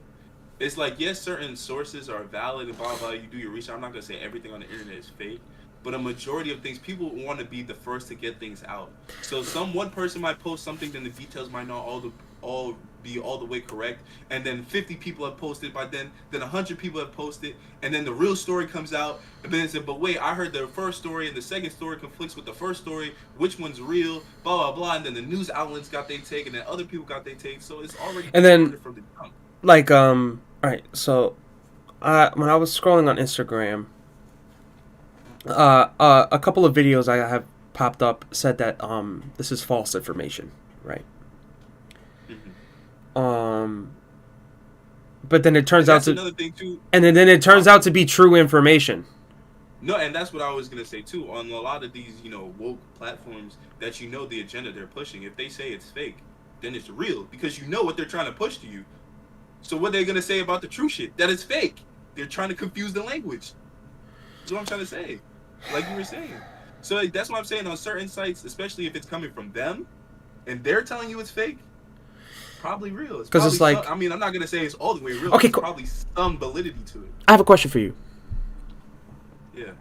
It's like, yes, certain sources are valid and blah blah. You do your research. I'm not gonna say everything on the internet is fake, but a majority of things, people want to be the first to get things out. So one person might post something, then the details might not all be all the way correct, and then 50 people have posted by then 100 people have posted, and then the real story comes out, and then they say, but wait, I heard the first story and the second story conflicts with the first story, which one's real, blah blah blah, and then the news outlets got their take, and then other people got their take, so it's already
And then
from the jump.
like all right, so when I was scrolling on Instagram, a couple of videos I have popped up said that this is false information, right? But then it turns out to
another thing too,
and then it turns out to be true information.
no, and that's what I was gonna say too. On a lot of these, woke platforms, that the agenda they're pushing. If they say it's fake, then it's real, because you know what they're trying to push to you. So what they're gonna say about the true shit? That it's fake. They're trying to confuse the language. That's what I'm trying to say. Like you were saying. So like, that's what I'm saying, on certain sites, especially if it's coming from them, and they're telling you it's fake. Probably real.
Because it's like,
I'm not gonna say it's all the way real.
Okay,
There's probably some validity to it.
I have a question for you.
Yeah.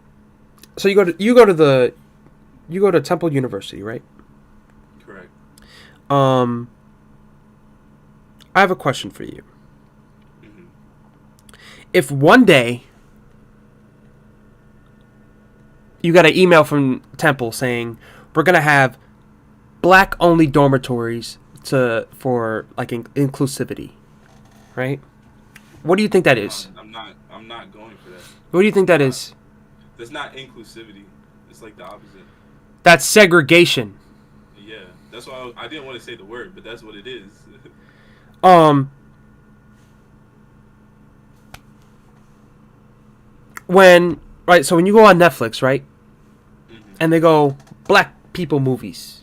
So you go to Temple University, right?
Correct.
I have a question for you.
Mm-hmm.
If one day you got an email from Temple saying we're gonna have black-only dormitories for like inclusivity, right? What do you think that is?
I'm not going for that.
What do you think that is?
That's not inclusivity. It's like the opposite.
That's segregation.
Yeah, that's why I didn't want to say the word, but that's what it is.
So when you go on Netflix, right?
Mm-hmm.
And they go black people movies.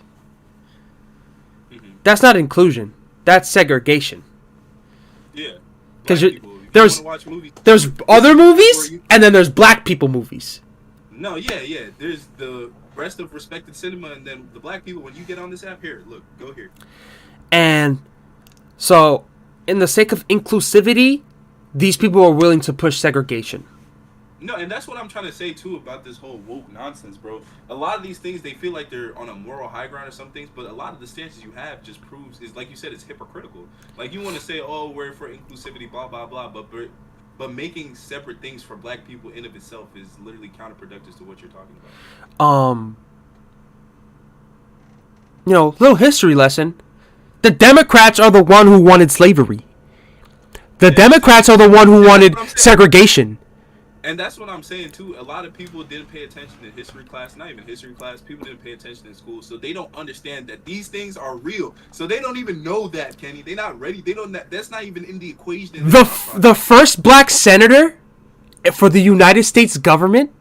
Mm-hmm.
That's not inclusion. That's segregation.
Yeah.
Because
there's
other movies, and then there's black people movies.
No, yeah. There's the rest of respected cinema, and then the black people. When you get on this app, here, look, go here.
And so, in the sake of inclusivity, these people are willing to push segregation.
No, and that's what I'm trying to say too about this whole woke nonsense, bro. A lot of these things, they feel like they're on a moral high ground or some things, but a lot of the stances you have just proves, is like you said, it's hypocritical. Like, you want to say, oh, we're for inclusivity, blah blah blah, but making separate things for black people in of itself is literally counterproductive to what you're talking about.
Little history lesson. The Democrats are the one who wanted slavery. The Democrats are the one who wanted segregation.
And that's what I'm saying too. A lot of people didn't pay attention in history class, not even history class. People didn't pay attention in school, so they don't understand that these things are real. So they don't even know that, Kenny. They're not ready. They don't. That's not even in the equation.
The first black senator for the United States government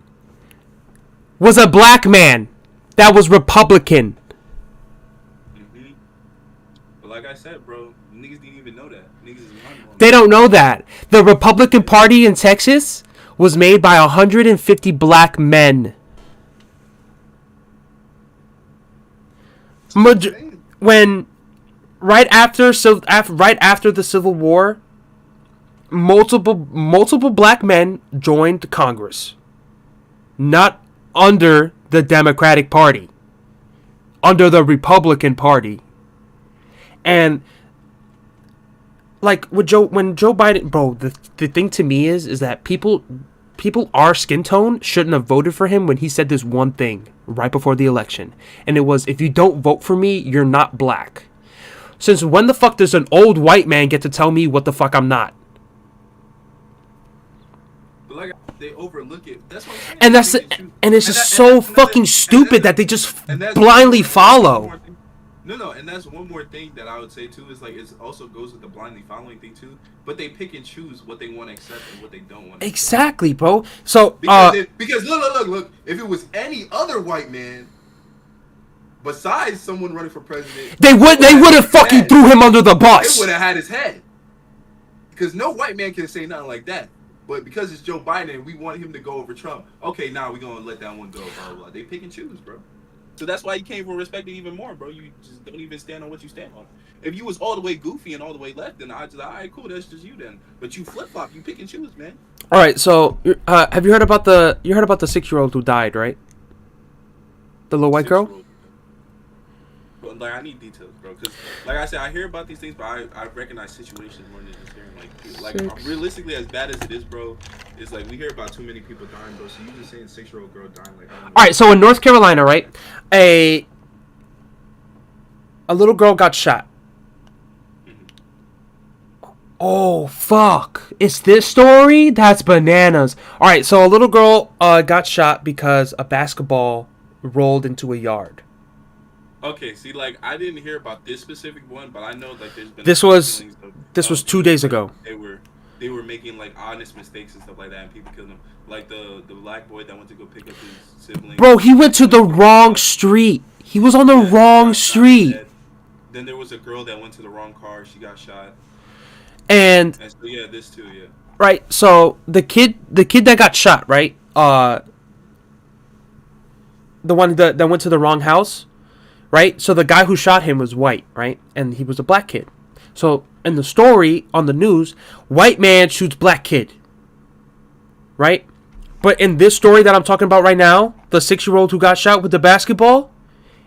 was a black man that was Republican.
Mm-hmm. But like I said, bro, niggas didn't even know that. Niggas is mind blowing.
They don't know that. The Republican Party in Texas was made by 150 black men. When right after the Civil War, multiple black men joined Congress. Not under the Democratic Party. Under the Republican Party. And like when Joe Biden, bro, the thing to me is that people our skin tone shouldn't have voted for him when he said this one thing right before the election. And it was, if you don't vote for me, you're not black. Since when the fuck does an old white man get to tell me what the fuck I'm not?
But like they overlook it. That's what I'm saying.
And it's just so fucking stupid that they just blindly follow.
No, and that's one more thing that I would say too is like it also goes with the blindly following thing too. But they pick and choose what they want to accept and what they don't want to accept.
Exactly, bro. So
because look, if it was any other white man besides someone running for president, they would
have fucking threw him under the bus.
They would have had his head. Because no white man can say nothing like that. But because it's Joe Biden and we want him to go over Trump, okay, now we're gonna let that one go. Blah, blah, blah. They pick and choose, bro. So that's why you can't even respect it even more, bro. You just don't even stand on what you stand on. If you was all the way goofy and all the way left, then I'd just like, all right, cool, that's just you then. But you flip flop, you pick and choose, man.
All right, so have you heard about the 6-year-old who died, right? The little white girl.
But like I need details, bro, because like I said, I hear about these things, but I recognize situations more than just hearing like realistically, as bad as it is, bro, it's like we hear about too many people dying, bro. So you just saying 6-year-old girl dying, like. All
right, so in North Carolina, right, a little girl got shot. Mm-hmm. Oh fuck! It's this story? That's bananas. All right, so a little girl got shot because a basketball rolled into a yard.
Okay, see, like I didn't hear about this specific one, but I know like there's been.
This was 2 days ago.
They were making like honest mistakes and stuff like that, and people killed them. Like the black boy that went to go pick up his sibling.
Bro, he went to the wrong street. He was on the wrong street.
Then there was a girl that went to the wrong car. She got shot.
And
so yeah, this too, yeah.
Right. So the kid that got shot, right? The one that went to the wrong house. Right? So the guy who shot him was white, right? And he was a black kid. So in the story on the news, white man shoots black kid. Right? But in this story that I'm talking about right now, the 6-year-old who got shot with the basketball,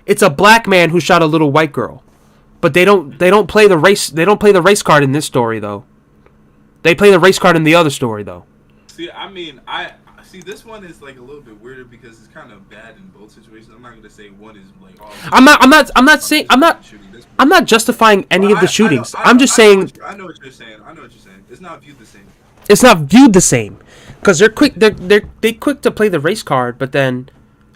it's a black man who shot a little white girl. But they don't play the race card in this story though. They play the race card in the other story though.
See, I mean, See, this one is like a little bit weirder because it's kind of bad in both situations. I'm not gonna say one is like. Oh, I'm
not justifying any of the shootings. I'm just saying.
I know what you're saying. It's not viewed the same.
It's not viewed the same, because they're quick. They quick to play the race card, but then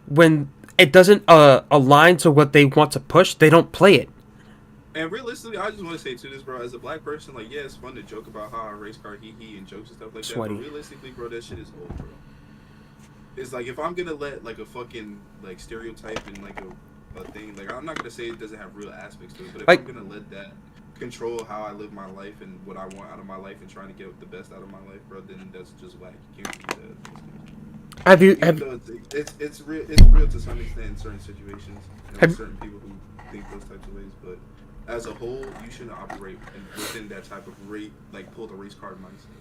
when it doesn't align to what they want to push, they don't play it.
And realistically, I just want to say to this, bro, as a black person, like, yeah, it's fun to joke about how a race car he and jokes and stuff like
Sweaty.
that. But realistically, bro, that shit is old, bro. It's like if I'm gonna let like a fucking like stereotype and like a thing, like I'm not gonna say it doesn't have real aspects to it, but if I'm gonna let that control how I live my life and what I want out of my life and trying to get the best out of my life, bro, then that's just whack. You can't do that. It's real to some extent in certain situations. Certain people who think those types of ways, but as a whole, you shouldn't operate within that type of rate, like pull the race card mindset.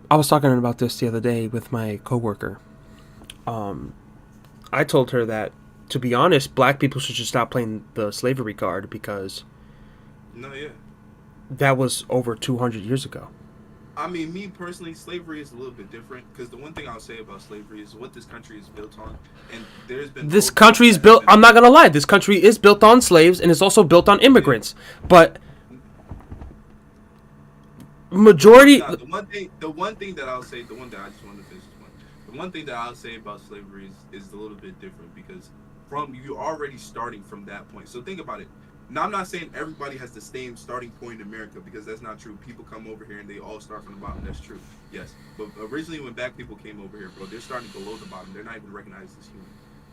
I was talking about this the other day with my coworker. I told her that, to be honest, black people should just stop playing the slavery card because that was over 200 years ago.
I mean, me personally, slavery is a little bit different because the one thing I'll say about slavery is what this country is built on, and there's been
this country is built. I'm not gonna lie, this country is built on slaves and it's also built on immigrants, but. Majority.
The one thing that I'll say, the one that I just want to finish this one. The one thing that I'll say about slavery is a little bit different because you're already starting from that point. So think about it. Now I'm not saying everybody has the same starting point in America because that's not true. People come over here and they all start from the bottom. That's true. Yes, but originally when black people came over here, bro, they're starting below the bottom. They're not even recognized as human,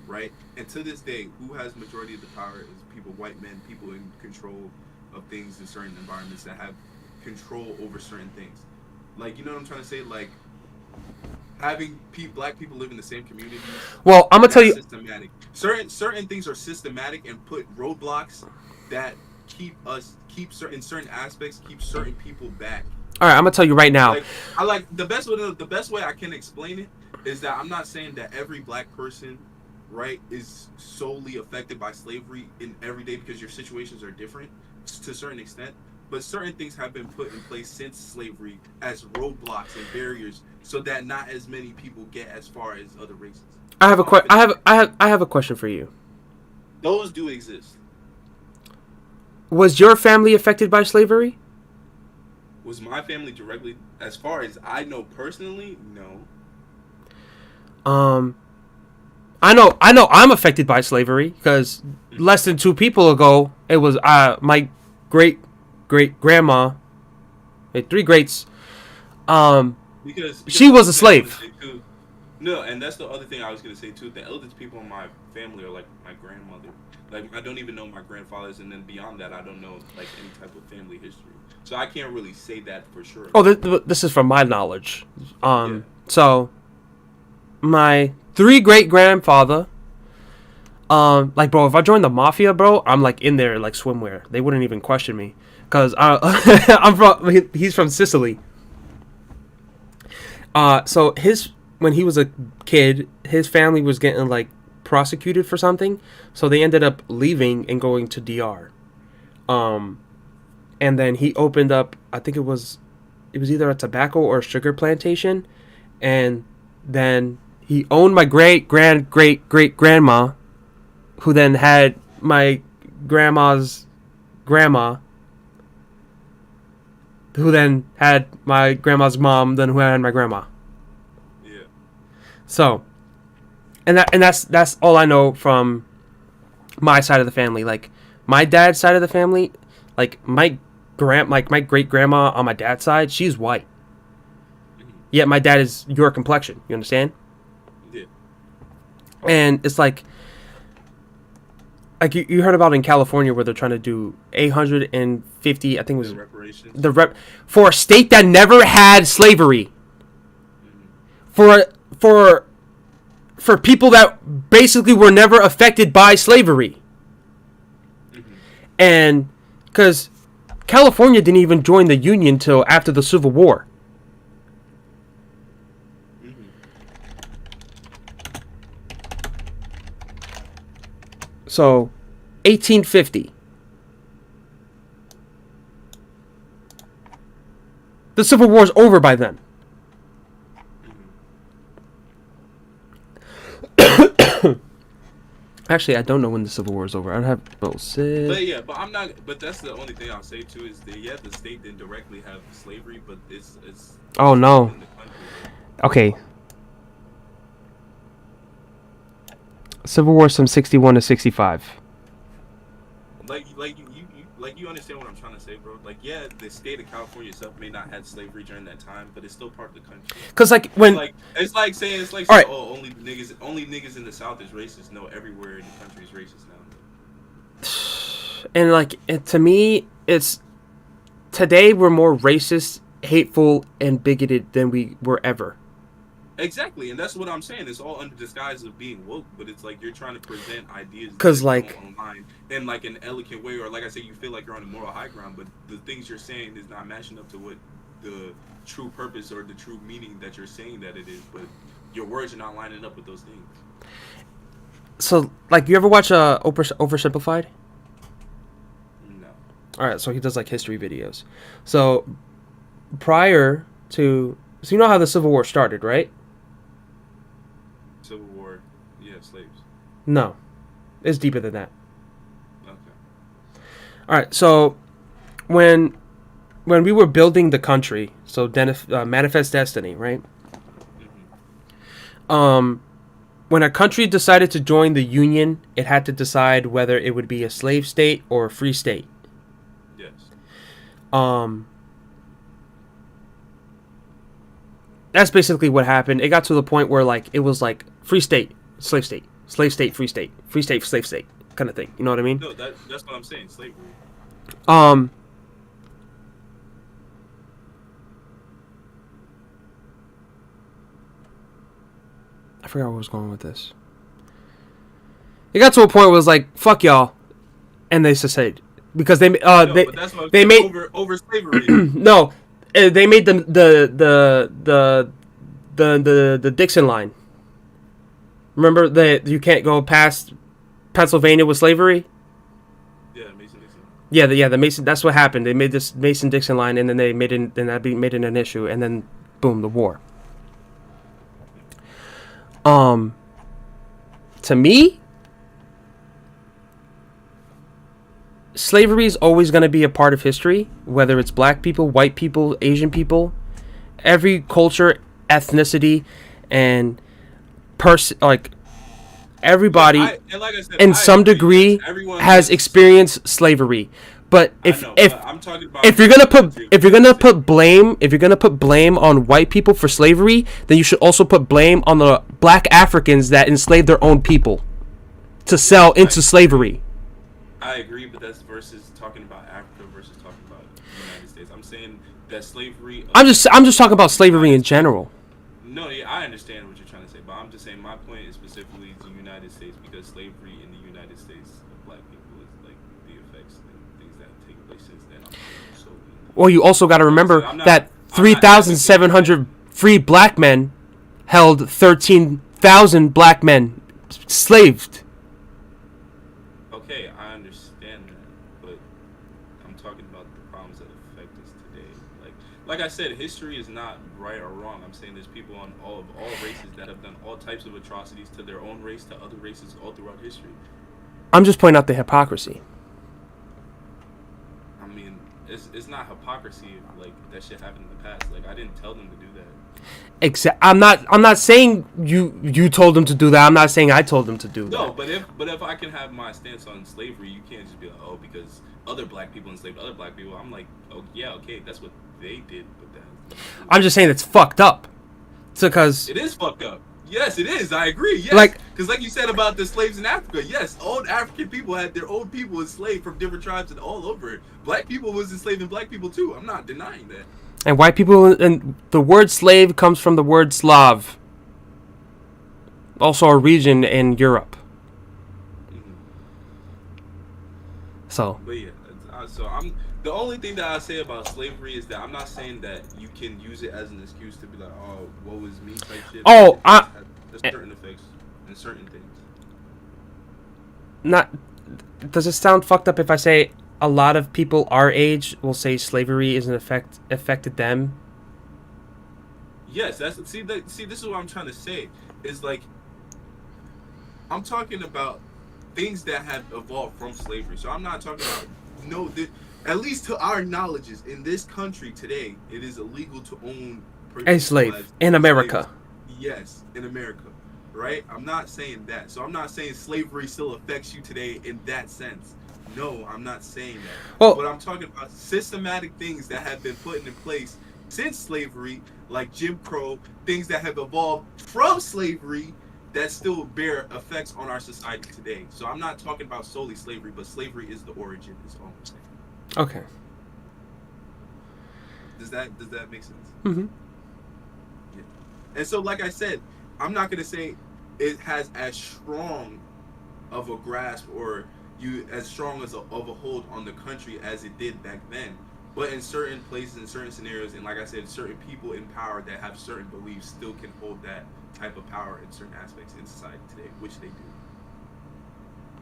right? And to this day, who has majority of the power is people, white men, people in control of things in certain environments that have control over certain things. Like, you know what I'm trying to say? Like, having black people live in the same communities.
Well, I'm gonna tell
That's
you.
systematic. Certain things are systematic and put roadblocks that keep certain aspects keep certain people back.
All right, I'm gonna tell you right now.
Like, I like the best way I can explain it is that I'm not saying that every black person, right, is solely affected by slavery in every day, because your situations are different to a certain extent. But certain things have been put in place since slavery as roadblocks and barriers, so that not as many people get as far as other races.
I have a question for you.
Those do exist.
Was your family affected by slavery?
Was my family directly, as far as I know personally? No.
I know I'm affected by slavery because less than 2 people ago it was my great grandma, 3 greats.
Because
She was a slave.
No, and that's the other thing I was gonna say too. The eldest people in my family are like my grandmother. Like, I don't even know my grandfathers, and then beyond that, I don't know like any type of family history. So I can't really say that for sure.
Oh, this is from my knowledge.
Yeah.
So my 3 great grandfather. Like, bro, if I joined the mafia, bro, I'm like in there like swimwear. They wouldn't even question me, cause he's from Sicily. So when he was a kid, his family was getting like prosecuted for something, so they ended up leaving and going to DR. And then he opened up, I think it was either a tobacco or a sugar plantation, and then he owned my great grandma, who then had my grandma's grandma, who then had my grandma's mom, then who had my grandma.
Yeah.
So, and that's all I know from my side of the family. Like, my dad's side of the family, like my great grandma on my dad's side, she's white. Yet my dad is your complexion. You understand?
Yeah.
And it's like you heard about in California where they're trying to do 850, I think it was
reparations.
For a state that never had slavery. For people that basically were never affected by slavery. And because California didn't even join the Union till after the Civil War. So, 1850. The Civil War's over by then. Actually, I don't know when the Civil War is over. I'd have both.
But I'm not. But that's the only thing I'll say too is that the state didn't directly have slavery, but it's.
Oh no.
In the country.
Okay. Civil War from 61 to 65.
You understand what I'm trying to say, bro? Like, yeah, the state of California itself may not have slavery during that time, but it's still part of the country.
Cause like when
it's like saying
right.
Oh, only niggas in the South is racist. No, everywhere in the country is racist now.
And like to me, it's today we're more racist, hateful, and bigoted than we were ever.
Exactly, and that's what I'm saying. It's all under disguise of being woke, but it's like you're trying to present ideas online in like an elegant way, or like I say, you feel like you're on a moral high ground, but the things you're saying is not matching up to what the true purpose or the true meaning that you're saying that it is, but your words are not lining up with those things.
So, like, you ever watch Oversimplified?
No.
All right, so he does like history videos. So, prior to, so you know how the Civil War started, right?
Civil War, yeah, slaves.
No, it's deeper than that.
Okay.
All right, so when we were building the country, so Manifest Destiny, right?
Mm-hmm.
When a country decided to join the Union, it had to decide whether it would be a slave state or a free state.
Yes.
That's basically what happened. It got to the point where like it was like free state, slave state, slave state, free state, slave state kind of thing. You know what I mean?
No, that's what I'm saying. Slavery.
forgot where I was going with this. It got to a point where it was like, fuck y'all, and they seceded because they
but that's what
they made
over slavery.
no, they made the Dixon line. Remember that you can't go past Pennsylvania with slavery.
Yeah, Mason-Dixon.
Yeah, the Mason. That's what happened. They made this Mason-Dixon line, and then they made it, and that made it an issue, and then boom, the war. To me, slavery is always going to be a part of history, whether it's black people, white people, Asian people, every culture, ethnicity, and everybody
like I said,
in some degree has experienced slavery. But if you're gonna put blame on white people for slavery, then you should also put blame on the black Africans that enslaved their own people to sell into slavery.
I agree, but that's versus talking about Africa versus talking about the United States. I'm saying that slavery.
I'm just talking about slavery in general.
No, yeah, I understand what you're trying to say, but I'm just saying my point is specifically the United States, because slavery in the United States of black people is like the effects and things that have taken place since then.
Well, you also got to remember that 3,700 free black men held 13,000 black men slaved.
Okay, I understand that, but I'm talking about the problems that affect us today. Like I said, history is not right or wrong. I'm saying there's people on all races that have done all types of atrocities to their own race, to other races, all throughout history.
I'm just pointing out the hypocrisy.
I mean, it's not hypocrisy if like that shit happened in the past. Like, I didn't tell them to do that.
I'm not saying you told them to do that. I'm not saying I told them to do that.
No, but if I can have my stance on slavery, you can't just be like, oh, because other black people enslaved other black people. I'm like, oh yeah, okay, that's what they did, but that.
I'm just saying it's fucked up. Because
it is fucked up. Yes, it is. I agree. Yes, because like you said about the slaves in Africa, yes, old African people had their own people enslaved from different tribes and all over it. Black people was enslaving black people too. I'm not denying that.
And white people, and the word slave comes from the word Slav, also a region in Europe.
Mm-hmm.
So.
But yeah, so the only thing that I say about slavery is that I'm not saying that you can use it as an excuse to be like, oh, woe is me type shit.
Oh,
there's certain effects and certain things.
Does it sound fucked up if I say a lot of people our age will say slavery is affected them?
Yes, see. This is what I'm trying to say. Is like I'm talking about things that have evolved from slavery. So I'm not talking about at least to our knowledge, in this country today, it is illegal to own
a slave in America.
Slaves. Yes, in America, right? I'm not saying that. So I'm not saying slavery still affects you today in that sense. No, I'm not saying that.
Well,
but I'm talking about systematic things that have been put in place since slavery, like Jim Crow, things that have evolved from slavery that still bear effects on our society today. So I'm not talking about solely slavery, but slavery is the origin, is all I'm saying.
Okay.
Does that make sense?
Mm-hmm.
Yeah. And so, like I said, I'm not gonna say it has as strong of a grasp or as strong of a hold on the country as it did back then. But in certain places, in certain scenarios, and like I said, certain people in power that have certain beliefs still can hold that type of power in certain aspects in society today, which they do.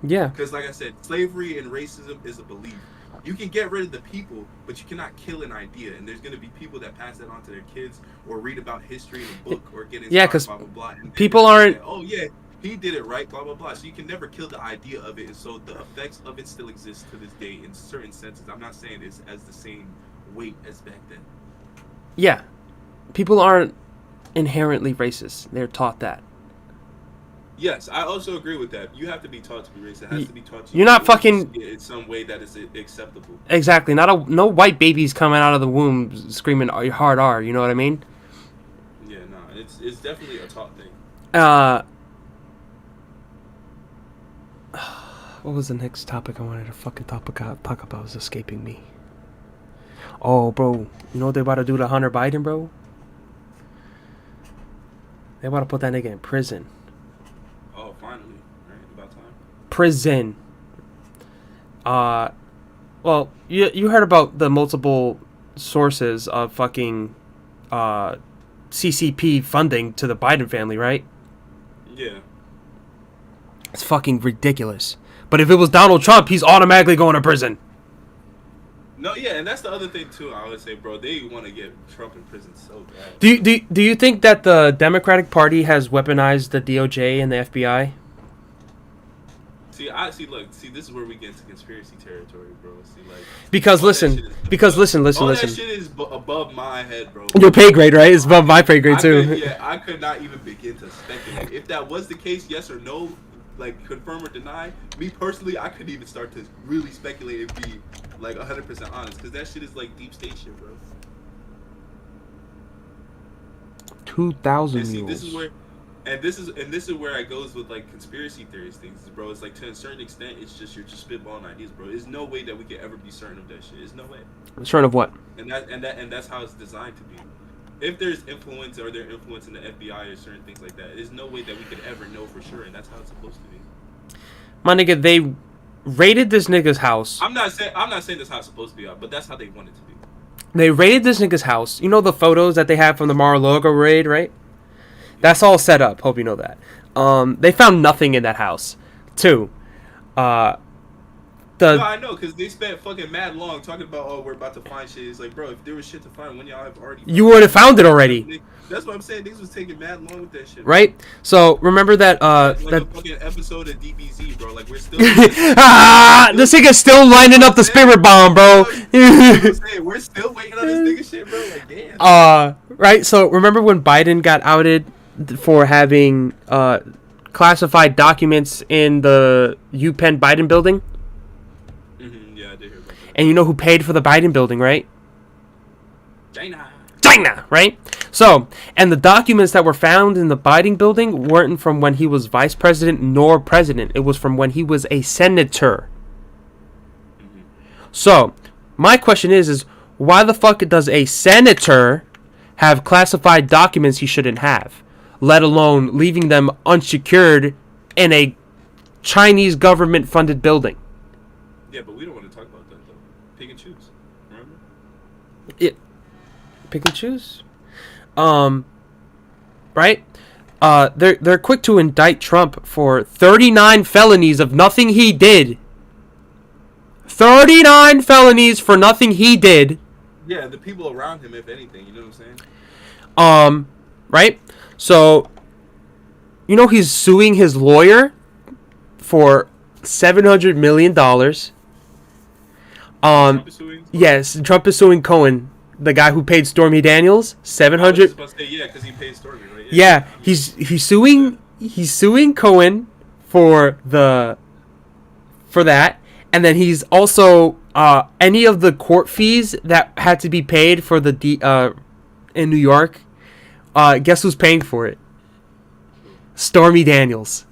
Yeah.
Because like I said, slavery and racism is a belief. You can get rid of the people, but you cannot kill an idea. And there's going to be people that pass that on to their kids or read about history in a book or get inspired, blah, blah, blah. And
people aren't...
Say, oh, yeah, he did it right, blah, blah, blah. So you can never kill the idea of it. And so the effects of it still exist to this day in certain senses. I'm not saying it's as the same weight as back then.
Yeah. People aren't inherently racist. They're taught that.
Yes, I also agree with that. You have to be taught to be racist. It has to be taught to you.
You're not fucking...
in some way that is acceptable.
Exactly. No white babies coming out of the womb screaming hard R. You know what I mean?
Yeah, no. It's definitely a taught thing.
What was the next topic I wanted to fucking talk about? It's escaping me. Oh, bro. You know what they about to do to Hunter Biden, bro? They about to put that nigga in prison prison. Well, you heard about the multiple sources of fucking CCP funding to the Biden family, right?
Yeah.
It's fucking ridiculous. But if it was Donald Trump, he's automatically going to prison.
No, yeah, and that's the other thing too. I would say, bro, they want to get Trump in prison so bad.
Do you think that the Democratic Party has weaponized the DOJ and the FBI?
See, this is where we get into conspiracy territory, bro. See, like,
Because listen, listen.
All that shit is above my head, bro.
Your pay grade, right? It's above my pay grade too.
I could not even begin to speculate. If that was the case, yes or no, like confirm or deny. Me personally, I couldn't even start to really speculate and be like 100% honest, because that shit is like deep state shit, bro.
2,000
See,
mules.
this is where it goes with like conspiracy theories things, bro. It's like to a certain extent, it's just you're just spitballing ideas, bro. There's no way that we could ever be certain of that shit. There's no way.
Certain of what?
And that's how it's designed to be. If there's influence or they're influencing the FBI or certain things like that, there's no way that we could ever know for sure, and that's how it's supposed to be.
My nigga, they raided this nigga's house.
I'm not saying that's how it's supposed to be, but that's how they want it to be.
They raided this nigga's house. You know the photos that they have from the Mar-a-Lago raid, right? That's all set up. Hope you know that. They found nothing in that house. Two,
No, I know, because they spent fucking mad long talking about, oh, we're about to find shit. It's like, bro, if there was shit to find, when y'all have already...
You would have found it already.
That's what I'm saying. Niggas was taking mad long with that shit.
Right? So, remember that...
like
that
a fucking episode of DBZ, bro. Like, we're still...
This nigga's still lining up the spirit bomb, bro.
We're still waiting on this nigga shit, bro. Like, damn.
Right? So, remember when Biden got outed for having classified documents in the UPenn Biden building?
Yeah, I did hear about that.
And you know who paid for the Biden building, right?
China,
right? So, and the documents that were found in the Biden building weren't from when he was vice president nor president. It was from when he was a senator. So, my question is why the fuck does a senator have classified documents he shouldn't have, let alone leaving them unsecured in a Chinese government-funded building?
Yeah, but we don't want to talk about that, though. Pick and choose. Remember?
Yeah. Pick and choose? Right? They're quick to indict Trump for 39 felonies of nothing he did. 39 felonies for nothing he did.
Yeah, the people around him, if anything, you know what I'm saying?
Right? So, you know he's suing his lawyer for $700 million.
Trump is suing?
Yes, Trump is suing Cohen, the guy who paid Stormy Daniels $700.
I was supposed to say, yeah, because he paid Stormy, right?
Yeah, he's suing Cohen for that, and then he's also any of the court fees that had to be paid for the in New York. Guess who's paying for it? Stormy Daniels.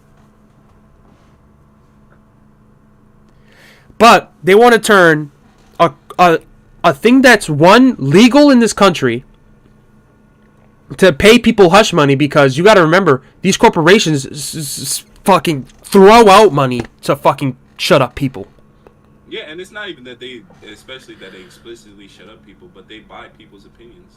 But they want to turn a thing that's legal in this country to pay people hush money, because you got to remember these corporations fucking throw out money to fucking shut up people.
Yeah, and it's not even that they explicitly shut up people, but they buy people's opinions.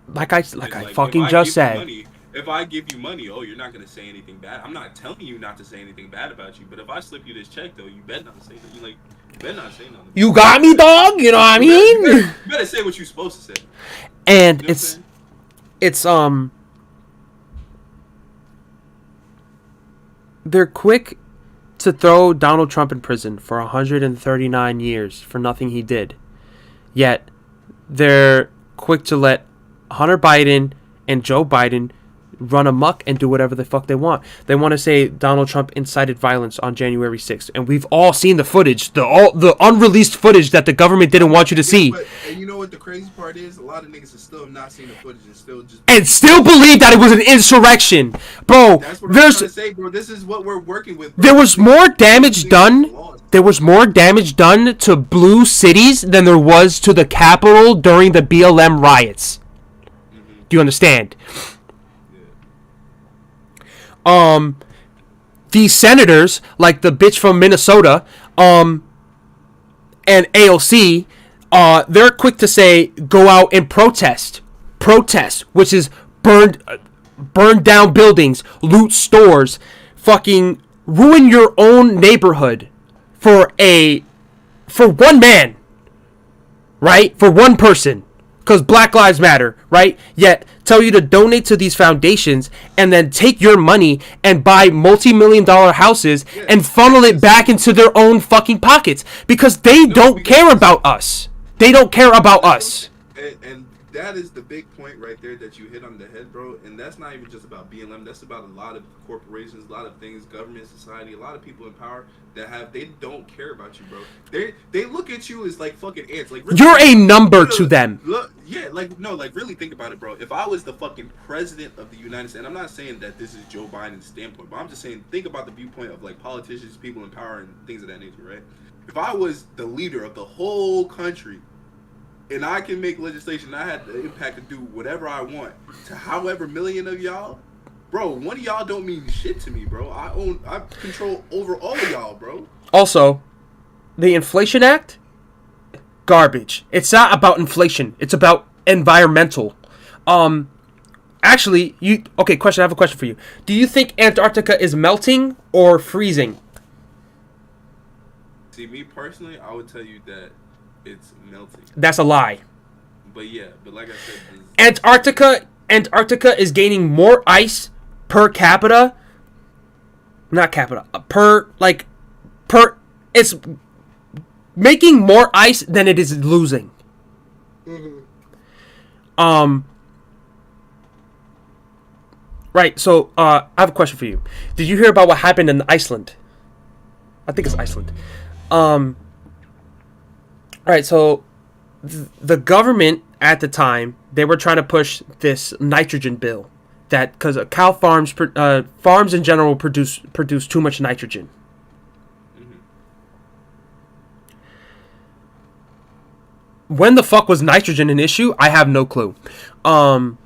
Like I fucking just said.
If I give you money, oh, you're not gonna say anything bad. I'm not telling you not to say anything bad about you, but if I slip you this check, though, you better not say nothing. Like, you better not say nothing.
You got me, dog. You know what I mean?
You better say what you're supposed to say.
And
you know
it's they're quick to throw Donald Trump in prison for 139 years for nothing he did. Yet they're quick to let Hunter Biden and Joe Biden run amok and do whatever the fuck they want. They want to say Donald Trump incited violence on January 6th, and we've all seen the footage, the unreleased footage that the government didn't want you to see.
And you know what the crazy part is? A lot of niggas have still not seen the footage
and still believe that it was an insurrection, bro.
That's what I'm trying to say, bro. This is what we're working with, bro.
There was more damage done. There was more damage done to blue cities than there was to the Capitol during the BLM riots. Do you understand? these senators, like the bitch from Minnesota, and AOC, they're quick to say go out and protest, which is burn down buildings, loot stores, fucking ruin your own neighborhood for one man, right? For one person, because Black Lives Matter, right? Yet tell you to donate to these foundations and then take your money and buy multi-million-dollar houses and funnel it back into their own fucking pockets because they don't care about us. They don't care about us.
And that is the big point right there that you hit on the head, bro. And that's not even just about BLM. That's about a lot of corporations, a lot of things, government, society, a lot of people in power they don't care about you, bro. They look at you as like fucking ants. Like really,
you're a number to them.
Look, yeah, like no, like really think about it, bro. If I was the fucking president of the United States, and I'm not saying that this is Joe Biden's standpoint, but I'm just saying think about the viewpoint of like politicians, people in power, and things of that nature, right? If I was the leader of the whole country, and I can make legislation, I had the impact to do whatever I want to however million of y'all, bro, one of y'all don't mean shit to me, bro. I control over all of y'all, bro.
Also, the Inflation Act, garbage. It's not about inflation. It's about environmental. Actually, question. I have a question for you. Do you think Antarctica is melting or freezing?
See, me personally, I would tell you that it's melting.
That's a lie.
But yeah, but like I said,
Antarctica is gaining more ice per capita. Not capita. It's making more ice than it is losing. Mm-hmm. Right. So, I have a question for you. Did you hear about what happened in Iceland? I think it's Iceland. Right. So, the government at the time, they were trying to push this nitrogen bill that because cow farms in general produce too much nitrogen.
mm-hmm.
When the fuck was nitrogen an issue? I have no clue. But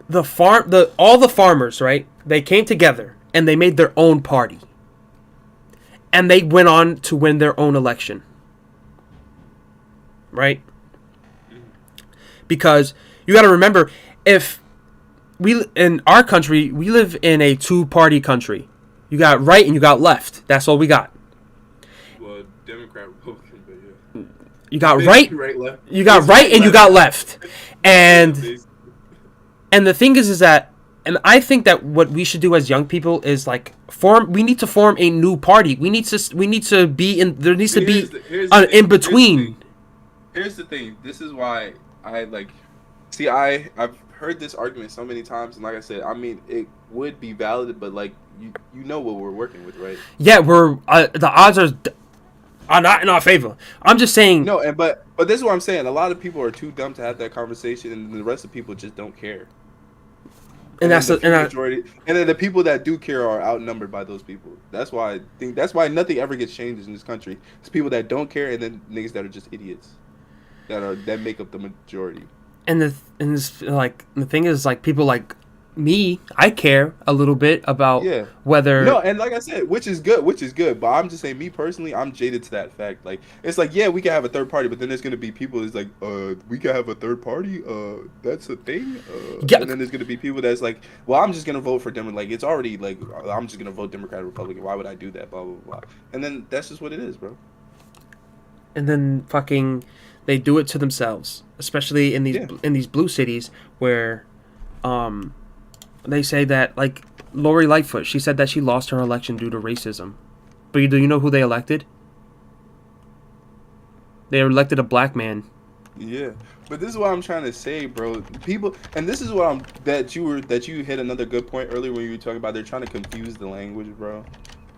all the farmers, right? They came together and they made their own party. And they went on to win their own election. Right? Because you got to remember, if in our country, we live in a two-party country. You got right and you got left. That's all we got.
Well, Democrat, Republican, but yeah.
You got right,
left.
You got right and you got left. And the thing is that, and I think that what we should do as young people is like we need to form a new party. We need to be in, there needs to be an in between.
Here's the thing. This is why I like. See, I've heard this argument so many times, and like I said, I mean, it would be valid, but like you know what we're working with, right?
Yeah, we're the odds are not in our favor. I'm just saying.
No, but this is what I'm saying. A lot of people are too dumb to have that conversation, and the rest of people just don't care. And that's the majority. And then the people that do care are outnumbered by those people. That's why nothing ever gets changed in this country. It's people that don't care, and then niggas that are just idiots that make up the majority.
And the thing is, like, people like me, I care a little bit about whether.
No, and like I said, which is good. But I'm just saying, me personally, I'm jaded to that fact. Like, it's like, yeah, we can have a third party, but then there's gonna be people that's like, we can have a third party. That's a thing.
Yeah.
And then there's gonna be people that's like, well, I'm just gonna vote for Democrat. Like, it's already like, I'm just gonna vote Democrat or Republican. Why would I do that? Blah blah blah. And then that's just what it is, bro.
And then fucking, they do it to themselves, especially in these blue cities where, they say that, like, Lori Lightfoot, she said that she lost her election due to racism. But do you know who they elected? They elected a black man.
Yeah, but this is what I'm trying to say, bro. People, and this is what that you hit another good point earlier when you were talking about they're trying to confuse the language, bro.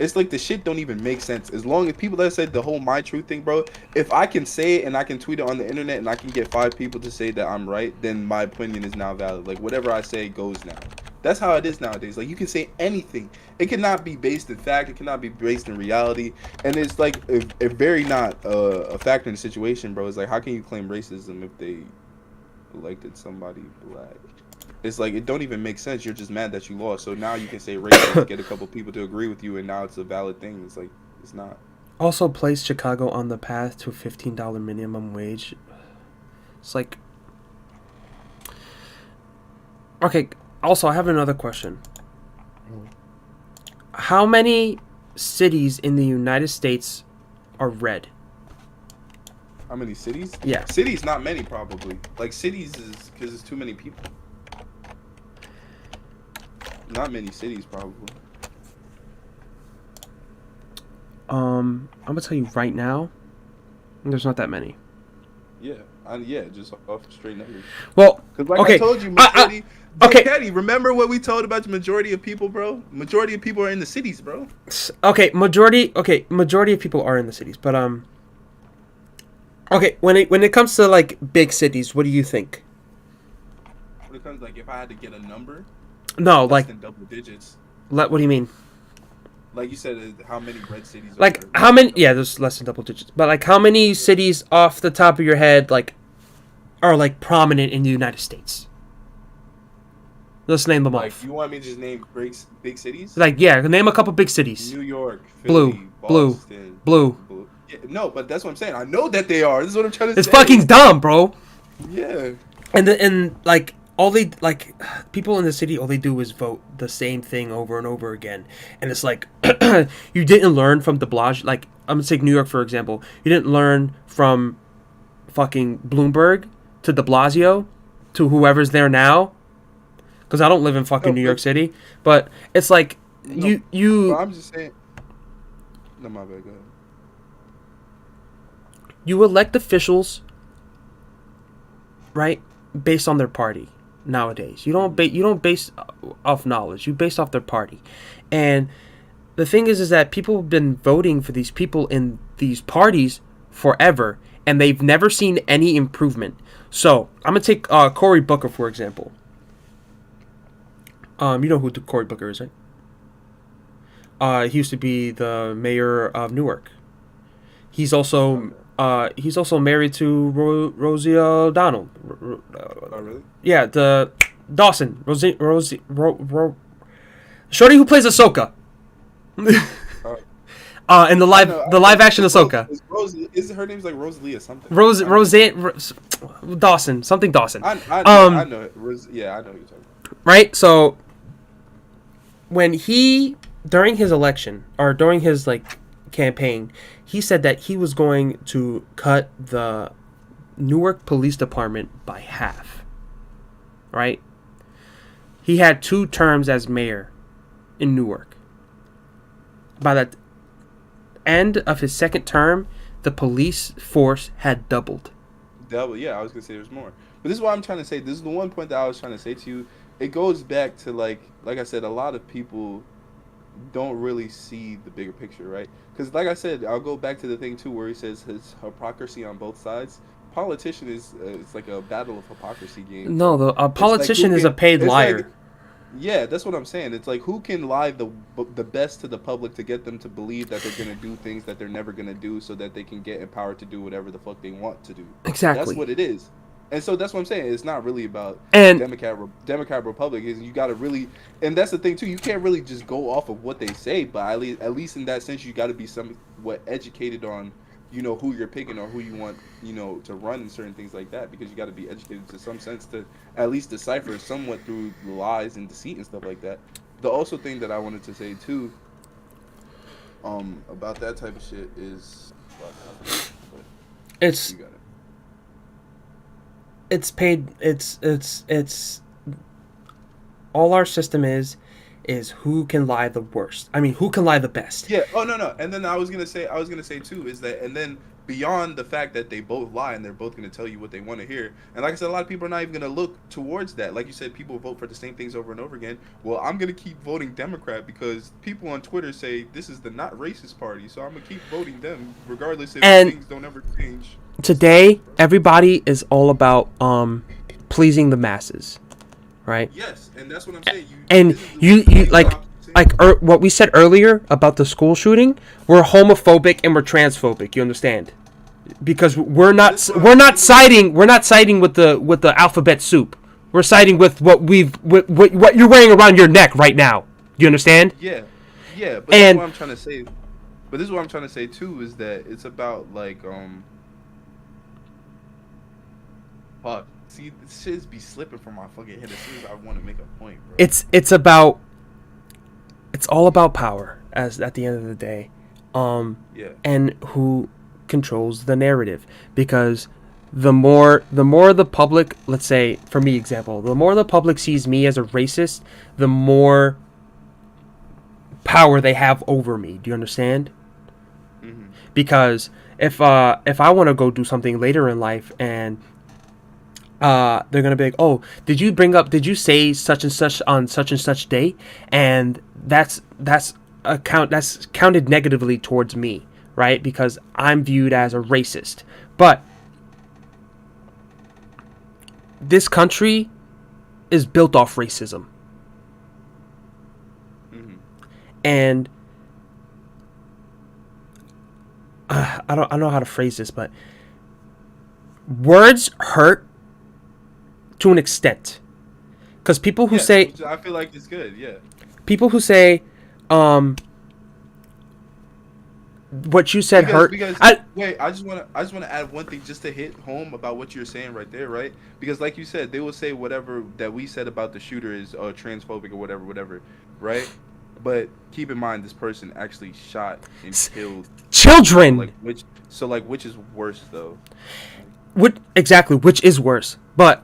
It's like the shit don't even make sense. As long as people that said the whole my truth thing, bro, if I can say it and I can tweet it on the internet and I can get 5 people to say that I'm right, then my opinion is now valid. Like, whatever I say goes now. That's how it is nowadays. Like, you can say anything. It cannot be based in fact. It cannot be based in reality. And it's like a very not a factor in the situation, bro. It's like, how can you claim racism if they elected somebody black. It's like it don't even make sense. You're just mad that you lost. So now you can say racist, get a couple people to agree with you, and now it's a valid thing. It's like it's not.
Also placed Chicago on the path to a $15 minimum wage. It's like, okay. Also, I have another question. How many cities in the United States are red?
How many cities?
Yeah.
Cities, not many, probably. Like, cities is because it's too many people. Not many cities, probably.
I'm gonna tell you right now, there's not that many.
Yeah, just off straight numbers.
Well,
because like
okay.
I told you, majority.
Okay.
Caddy, remember what we told about the majority of people, bro? Majority of people are in the cities, bro.
Okay, majority of people are in the cities, but okay, when it comes to like big cities, what do you think?
When it comes like if I had to get a number,
no,
less
like
than double digits.
What do you mean?
Like you said, how many red cities?
Like how many? Yeah, there's less than double digits, but like how many cities off the top of your head like are like prominent in the United States? Let's name them off.
You want me to just name big cities?
Like, yeah, name a couple big cities.
New York, Philly, Boston,
Blue.
Yeah, no, but that's what I'm saying. I know that they are. This is what I'm trying to say.
It's fucking dumb, bro.
Yeah.
And like all they like people in the city, all they do is vote the same thing over and over again, and it's like you didn't learn from De Blasio. Like I'm gonna take New York for example. You didn't learn from fucking Bloomberg to De Blasio to whoever's there now. Because I don't live in fucking New York City, but it's like you.
I'm just saying. No, my bad. Go ahead.
You elect officials, right, based on their party. Nowadays, you don't base off knowledge. You base off their party, and the thing is that people have been voting for these people in these parties forever, and they've never seen any improvement. So I'm gonna take Cory Booker for example. You know who Cory Booker is, right? He used to be the mayor of Newark. He's also married to Rosie O'Donnell.
Oh, really?
Yeah, the Dawson. Shorty who plays Ahsoka. In the live action Ahsoka.
Is her name's like Rosalie or something?
Dawson, something Dawson.
I know it. Yeah, I know you're talking about.
Right? So when he during his election or during his like campaign, he said that he was going to cut the Newark Police Department by half. Right? He had 2 terms as mayor in Newark. By the end of his second term, the police force had doubled.
Yeah, I was gonna say there's more. But this is what I'm trying to say. This is the one point that I was trying to say to you. It goes back to like I said, a lot of people don't really see the bigger picture, right? Because like I said, I'll go back to the thing too where he says his hypocrisy on both sides. Politician is it's like a battle of hypocrisy game.
No, a politician is a paid liar.
Like, yeah, that's what I'm saying. It's like who can lie the best to the public to get them to believe that they're gonna do things that they're never gonna do, so that they can get empowered to do whatever the fuck they want to do.
Exactly.
That's what it is. And so that's what I'm saying. It's not really about Democrat Republic. Is you got to really, and that's the thing too. You can't really just go off of what they say, but at least in that sense, you got to be somewhat educated on, who you're picking or who you want, to run and certain things like that. Because you got to be educated to some sense to at least decipher somewhat through lies and deceit and stuff like that. The also thing that I wanted to say too, about that type of shit is,
it's. It's paid. It's. All our system is who can lie the worst. I mean, who can lie the best.
Yeah. Oh no. And then I was gonna say too is that, and then beyond the fact that they both lie and they're both gonna tell you what they want to hear. And like I said, a lot of people are not even gonna look towards that. Like you said, people vote for the same things over and over again. Well, I'm gonna keep voting Democrat because people on Twitter say this is the not racist party, so I'm gonna keep voting them regardless if things don't ever change.
Today, everybody is all about pleasing the masses, right?
Yes, and that's what I'm saying.
You what we said earlier about the school shooting. We're homophobic and we're transphobic. You understand? because we're
But
not
this is what
we're
I'm
not
saying.
siding with the alphabet soup. We're siding with what you're wearing around your neck right now. You understand?
Yeah, yeah. But this is
And
what I'm trying to say. But this is what I'm trying to say too is that it's about like fuck. See, this shit be slipping from my fucking head as soon as I want to make a point, bro.
it's all about power as at the end of the day,
Yeah.
and who controls the narrative, because the more the public, let's say for me example, the more the public sees me as a racist, the more power they have over me. Do you understand?
Mm-hmm.
Because if I want to go do something later in life and they're gonna be like, oh, did you say such and such on such and such day, and that's counted negatively towards me, right? Because I'm viewed as a racist. But this country is built off racism,
Mm-hmm.
and I don't know how to phrase this, but words hurt to an extent, because
Which I feel like it's good. Yeah.
people who say what you said hurt.
Because wait, I just wanna add one thing just to hit home about what you're saying right there, right? Because like you said, they will say whatever that we said about the shooter is transphobic or whatever, right? But keep in mind, this person actually shot and killed
Children.
Which is worse though?
Which is worse? But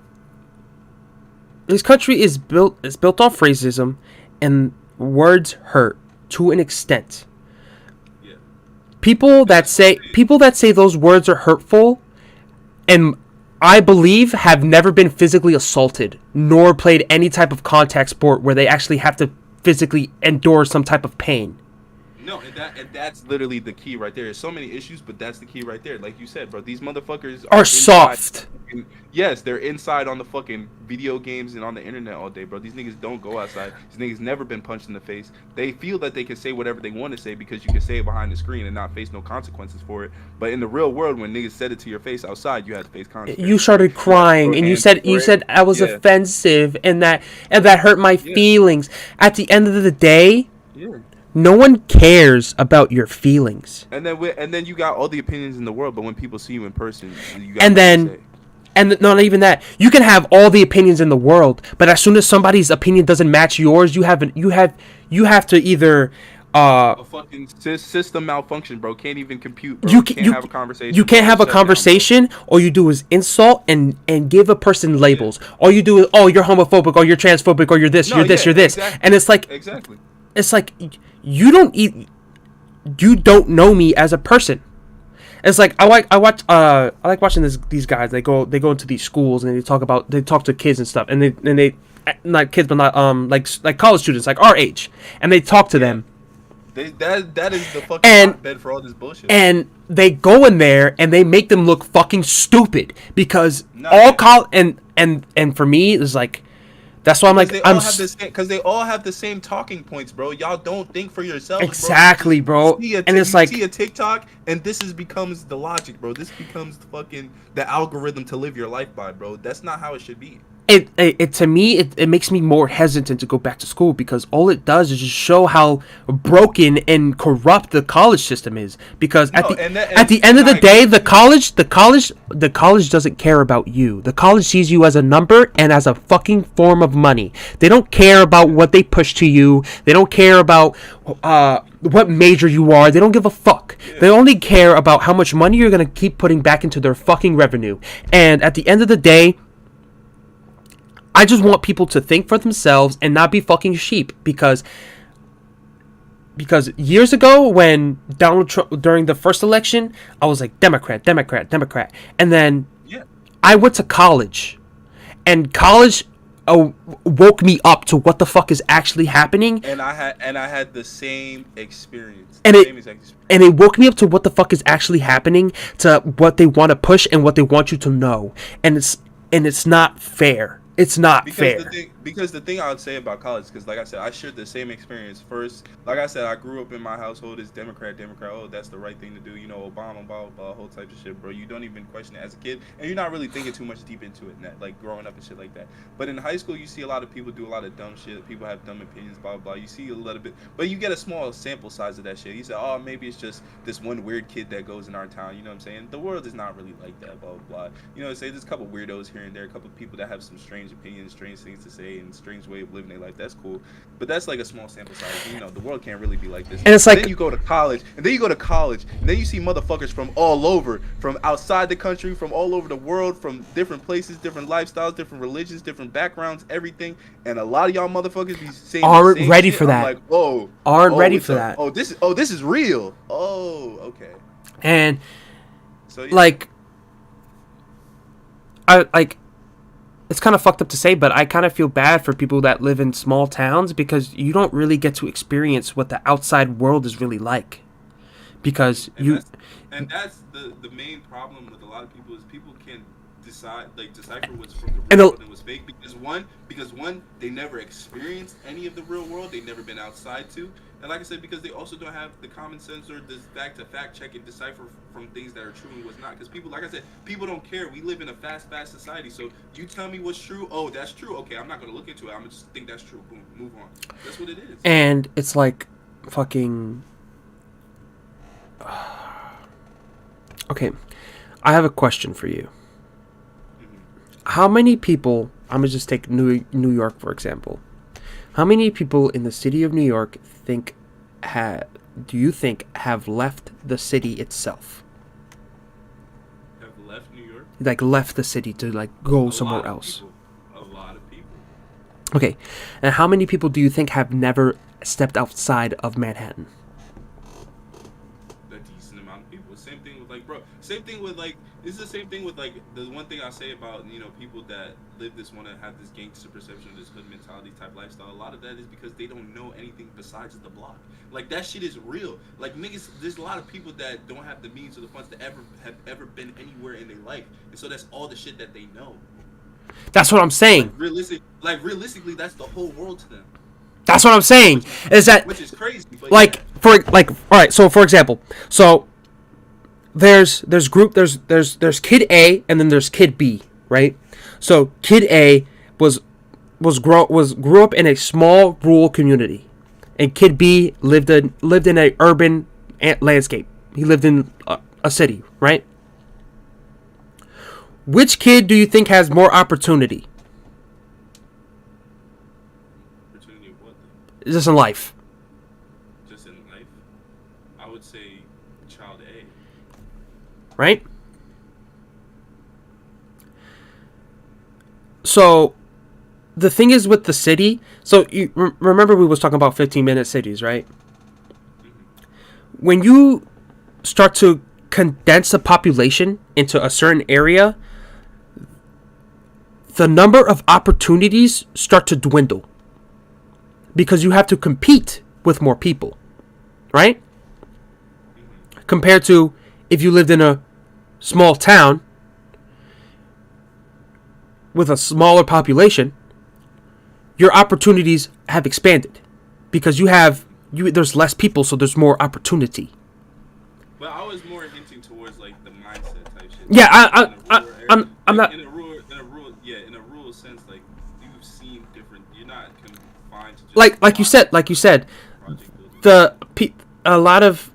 this country is built off racism, and words hurt to an extent.
Yeah.
People that say those words are hurtful, and I believe have never been physically assaulted nor played any type of contact sport where they actually have to physically endure some type of pain.
No, and that's literally the key right there. There's so many issues, but that's the key right there. Like you said, bro, these motherfuckers
Are
inside
soft.
Yes, they're inside on the fucking video games and on the internet all day, bro. These niggas don't go outside. These niggas never been punched in the face. They feel that they can say whatever they want to say because you can say it behind the screen and not face no consequences for it. But in the real world, when niggas said it to your face outside, you had to face consequences.
You started crying, and you said I was offensive, and that hurt my feelings. At the end of the day,
Yeah.
no one cares about your feelings.
And then you got all the opinions in the world, but when people see you in person, you got
not even that. You can have all the opinions in the world, but as soon as somebody's opinion doesn't match yours, you have to either
a fucking system malfunction, bro. Can't even compute, bro.
you
can't have a conversation.
You can't have a conversation. All you do is insult and give a person labels. Yeah. All you do is, oh, you're homophobic, or you're transphobic, or you're this, you're this. Exactly. And it's like
exactly.
It's like you don't know me as a person. It's like I like watching these guys. They go into these schools and they talk to kids and stuff, and they not kids, but not like college students like our age, and they talk to them.
That is the fucking hotbed for all this bullshit.
And they go in there and they make them look fucking stupid because and for me it's like. That's why I'm like,
because they all have the same talking points, bro. Y'all don't think for yourselves,
exactly, bro.
And it's like, see a TikTok, and this becomes the logic, bro. This becomes the algorithm to live your life by, bro. That's not how it should be.
It to me it makes me more hesitant to go back to school, because all it does is just show how broken and corrupt the college system is. Because at the end of the day, the college doesn't care about you. The college sees you as a number and as a fucking form of money. They don't care about what they push to you. They don't care about what major you are. They don't give a fuck. Yeah. They only care about how much money you're gonna keep putting back into their fucking revenue. And at the end of the day, I just want people to think for themselves and not be fucking sheep, because years ago when Donald Trump, during the first election, I was like Democrat, and then I went to college, and college woke me up to what the fuck is actually happening.
And I had the same experience.
And it woke me up to what the fuck is actually happening, to what they want to push and what they want you to know, and it's not fair. It's not fair.
because the thing I would say about college, because like I said, I shared the same experience. First, like I said, I grew up in my household as Democrat, Democrat. Oh, that's the right thing to do. You know, Obama, blah blah blah, whole type of shit, bro. You don't even question it as a kid, and you're not really thinking too much deep into it, like growing up and shit like that. But in high school, you see a lot of people do a lot of dumb shit. People have dumb opinions, blah blah blah. You see a little bit, but you get a small sample size of that shit. You say, oh, maybe it's just this one weird kid that goes in our town. You know what I'm saying? The world is not really like that, blah blah blah. You know, say there's a couple weirdos here and there, a couple people that have some strange opinions, strange things to say, and strange way of living their life. That's cool, but that's like a small sample size. You know, the world can't really be like this.
And it's like,
then you go to college, and then you see motherfuckers from all over, from outside the country, from all over the world, from different places, different lifestyles, different religions, different backgrounds, everything. And a lot of y'all motherfuckers be saying
aren't
the same
ready
shit.
for that.
I'm like, oh,
aren't ready for that.
Oh, this is real. Oh, okay.
And
So yeah.
like, it's kind of fucked up to say, but I kind of feel bad for people that live in small towns because you don't really get to experience what the outside world is really like. Because
that's the main problem with a lot of people is people can't decipher what's from the real world and what's fake because one they never experienced any of the real world, they've never been outside to, and like I said, because they also don't have the common sense or the fact check and decipher from things that are true and what's not. Because people, like I said, people don't care. We live in a fast society, so you tell me what's true. Oh, that's true. Okay, I'm not gonna look into it. I'm gonna just think that's true. Boom, move on. That's what it is.
And it's like fucking. Okay, I have a question for you. How many people, I'm going to just take New York, for example. How many people in the city of New York do you think have left the city itself?
Have left New York?
Like left the city to like go somewhere else.
A lot of people.
Okay, and how many people do you think have never stepped outside of Manhattan?
A decent amount of people. Same thing with like, bro. Same thing with like. This is the same thing with like the one thing I say about people that live this want to have this gangster perception, this hood mentality type lifestyle. A lot of that is because they don't know anything besides the block. Like that shit is real. Like niggas, there's a lot of people that don't have the means or the funds to have ever been anywhere in their life, and so that's all the shit that they know.
That's what I'm saying.
Realistically, that's the whole world to them.
That's what I'm saying. Which is crazy. But all right. So for example, There's kid A and then there's kid B, right? So kid A grew up in a small rural community, and kid B lived in a urban landscape. He lived in a city, right? Which kid do you think has more opportunity?
Opportunity of what?
Just in life.
Just in life, I would say child A.
Right? So, the thing is with the city, so you remember we was talking about 15-minute cities, right? When you start to condense a population into a certain area, the number of opportunities start to dwindle. Because you have to compete with more people, right? Compared to if you lived in a small town with a smaller population, your opportunities have expanded because there's less people, so there's more opportunity.
But I was more hinting towards like the mindset type shit.
Yeah, I'm not
in a rural sense. Like you've seen different. You're not confined to just
like you said, a lot of.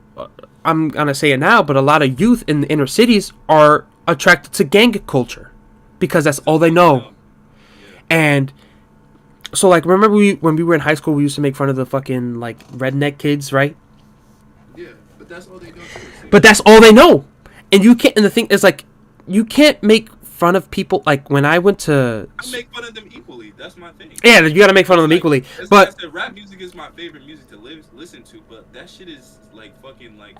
I'm gonna say it now, but a lot of youth in the inner cities are attracted to gang culture because that's all they know. Yeah. And so, like, remember when we were in high school, we used to make fun of the fucking like redneck kids, right?
Yeah, but that's all they know.
But that's all they know, and you can't. And the thing is, like, you can't make fun of people. Like when I went to,
I make fun of them equally. That's my thing.
Yeah, you gotta make fun of them equally. But
like I said, rap music is my favorite music to listen to. But that shit is like fucking like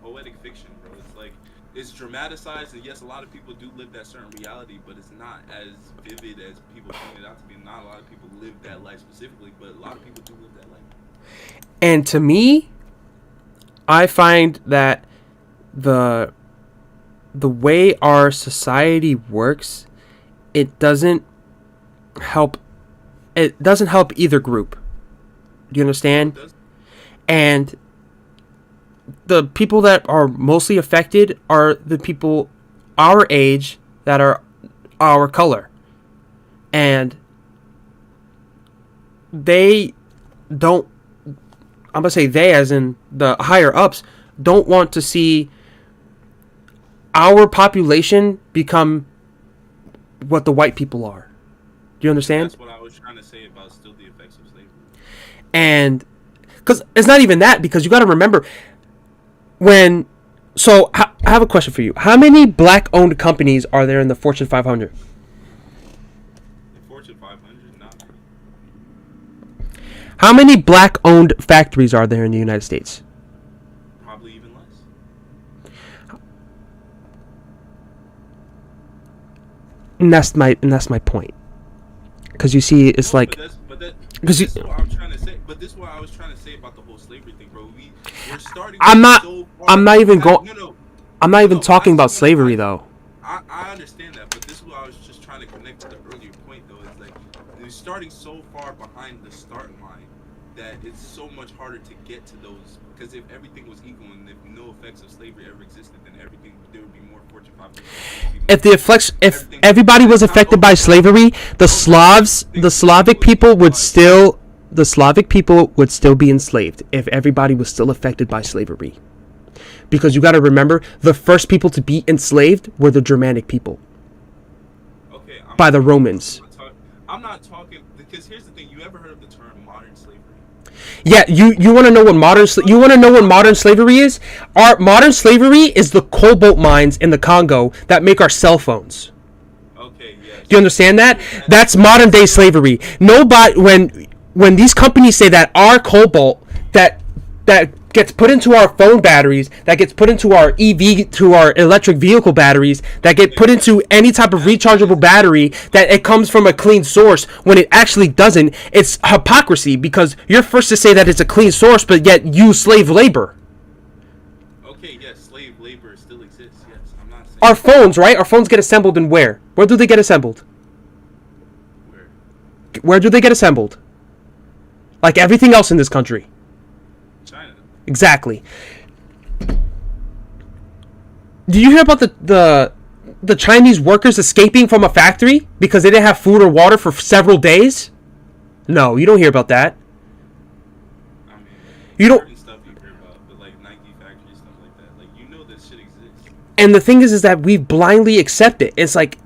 poetic fiction, bro. It's like it's dramatized, and yes, a lot of people do live that certain reality, but it's not as vivid as people paint it out to be. Not a lot of people live that life specifically, but a lot of people do live that life.
And to me, I find that the way our society works, it doesn't help it doesn't help either group. Do you understand? And the people that are mostly affected are the people our age that are our color. And they don't, I'm going to say they as in the higher ups, don't want to see our population become what the white people are. Do you understand?
That's what I was trying to say about still the effects of slavery.
And because it's not even that, because you got to remember I have a question for you. How many black-owned companies are there in the Fortune 500?
The Fortune 500? Not.
How many black-owned factories are there in the United States?
Probably even less.
And that's my point. Because you see, it's like,
this is what I'm trying to say. But this is what I was trying to say about the whole slavery thing, bro. We're starting.
I'm not even
going.
I'm not even talking about slavery though.
I understand that, but this is what I was just trying to connect to the earlier point, though. Is like we're starting so far behind the starting line that it's so much harder to get to those. Because if everything was equal and if no effects of slavery ever existed, then everything there would be more Fortune 500.
If everybody was affected by slavery, the Slavic people would still be enslaved if everybody was still affected by slavery. Because you got to remember, the first people to be enslaved were the Germanic people.
Okay.
By the Romans.
I'm not talking, because here's the thing. You ever heard of the term modern slavery?
Yeah, you want to know what modern slavery is? Our modern slavery is the cobalt mines in the Congo that make our cell phones.
Okay, yes.
Do you understand that? That's modern day slavery. Nobody, when these companies say that our cobalt that gets put into our phone batteries, that gets put into our EV, to our electric vehicle batteries, that get put into any type of rechargeable battery, that it comes from a clean source, when it actually doesn't, it's hypocrisy, because you're first to say that it's a clean source, but yet use slave labor.
Okay, yes, slave labor still exists, yes. I'm not saying...
Our phones, right? Our phones get assembled in where? Where do they get assembled? Where do they get assembled? Like everything else in this country.
China.
Exactly. Did you hear about the Chinese workers escaping from a factory because they didn't have food or water for several days? No, you don't hear about that.
I mean,
you don't.
Stuff you hear about, but like Nike factories, stuff like that. Like you know this shit exists.
And the thing is that we blindly accept it. It's like,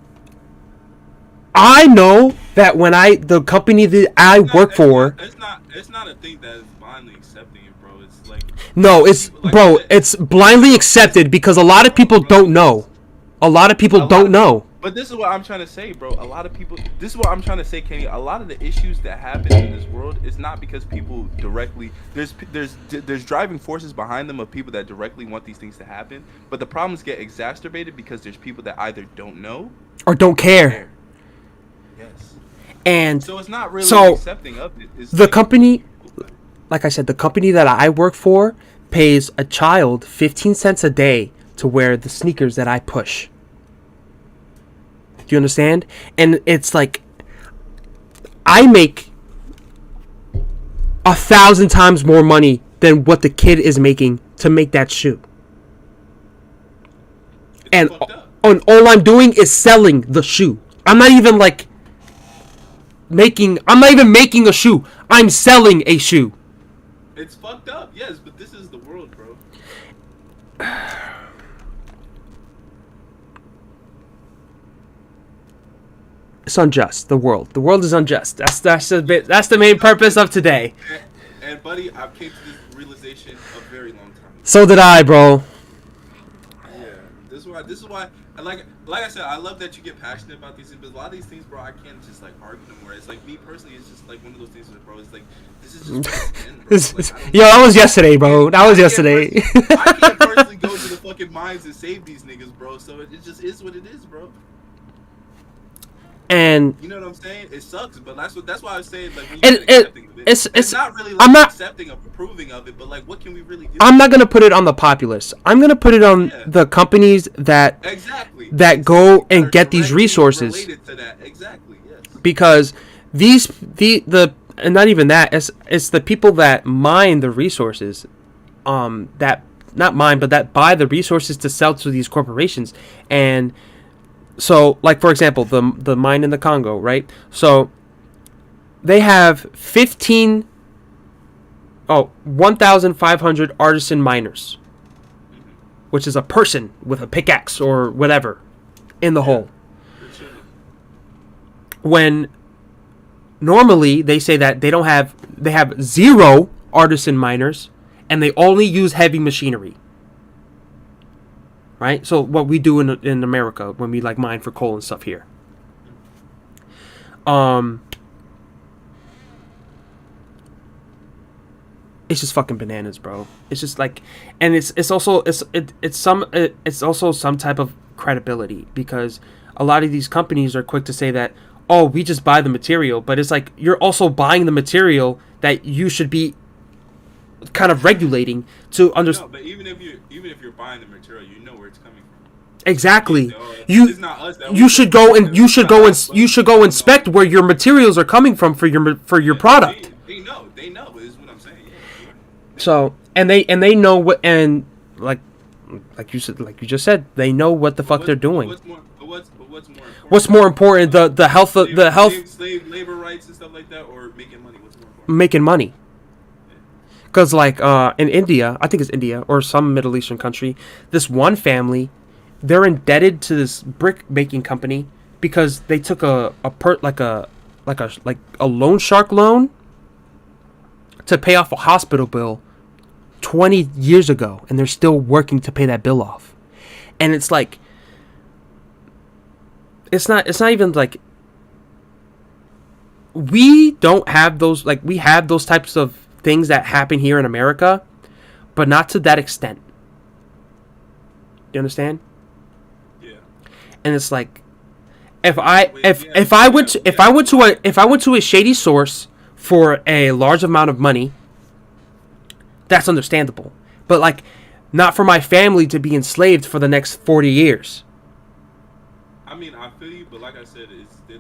I know that when the company that I work for,
it's not a thing that is blindly accepting it, bro. It's like,
no, it's like, bro, it's blindly accepted because a lot of people don't know. A lot of people don't know.
But this is what I'm trying to say, bro. A lot of people. This is what I'm trying to say, Kenny. A lot of the issues that happen in this world is not because people directly. There's driving forces behind them of people that directly want these things to happen. But the problems get exacerbated because there's people that either don't know
or don't care.
Yes.
And
so it's not really accepting of it. It's
the company, like I said, the company that I work for pays a child 15 cents a day to wear the sneakers that I push. Do you understand? And it's like, I make 1,000 times more money than what the kid is making to make that shoe. And all I'm doing is selling the shoe. I'm not even like making a shoe. I'm selling a shoe.
It's fucked up, yes, but this is the world, bro.
It's unjust. The world is unjust. That's the main purpose of today.
And buddy, I've came to this realization a very long time ago.
So did I, bro.
Yeah, this is why. Like I said, I love that you get passionate about these things, but a lot of these things, bro, I can't just like argue no more. It's like me personally, it's just like one of those things, bro. It's like this is just like,
yo, that was yesterday, bro. That was yesterday.
I can't personally go to the fucking mines and save these niggas, bro. So it just is what it is, bro.
And
you know what I'm saying? It sucks, but that's why I was saying like when you're accepting of it, it's not really like
I'm not
accepting of approving of it, but like what can we really do?
I'm not gonna put it on the populace. I'm gonna put it on the companies that go and get these resources.
Related to that. Exactly, yes.
Because and not even that. It's the people that mine the resources, that not mine, but that buy the resources to sell to these corporations. And so, like for example, the mine in the Congo, right? So they have 1,500 artisan miners, which is a person with a pickaxe or whatever in the hole. When normally they say that they have 0 artisan miners and they only use heavy machinery. Right? So what we do in America when we like mine for coal and stuff here. It's just fucking bananas, bro. It's just like, and it's also some type of credibility, because a lot of these companies are quick to say that, oh, we just buy the material, but it's like you're also buying the material that you should be kind of regulating to understand.
No, but even if you're buying the material, you know where it's coming from.
Exactly.
It's not us that
you should go inspect where your materials are coming from for your product.
They know is what I'm saying. Yeah.
So and they know what, and like you just said, they know what the fuck they're doing.
What's more important?
What's more important? The health
slave labor rights and stuff like that, or making money? What's more important?
Making money. Because like in India, I think it's India or some Middle Eastern country, this one family, they're indebted to this brick making company because they took a loan shark loan to pay off a hospital bill 20 years ago, and they're still working to pay that bill off. And it's like, it's not even like, we don't have those, like, we have those types of things that happen here in America, but not to that extent. You understand? Yeah. And it's like, if I went to a shady source for a large amount of money, that's understandable. But like, not for my family to be enslaved for the next 40 years.
I mean, I feel you, but like I said, the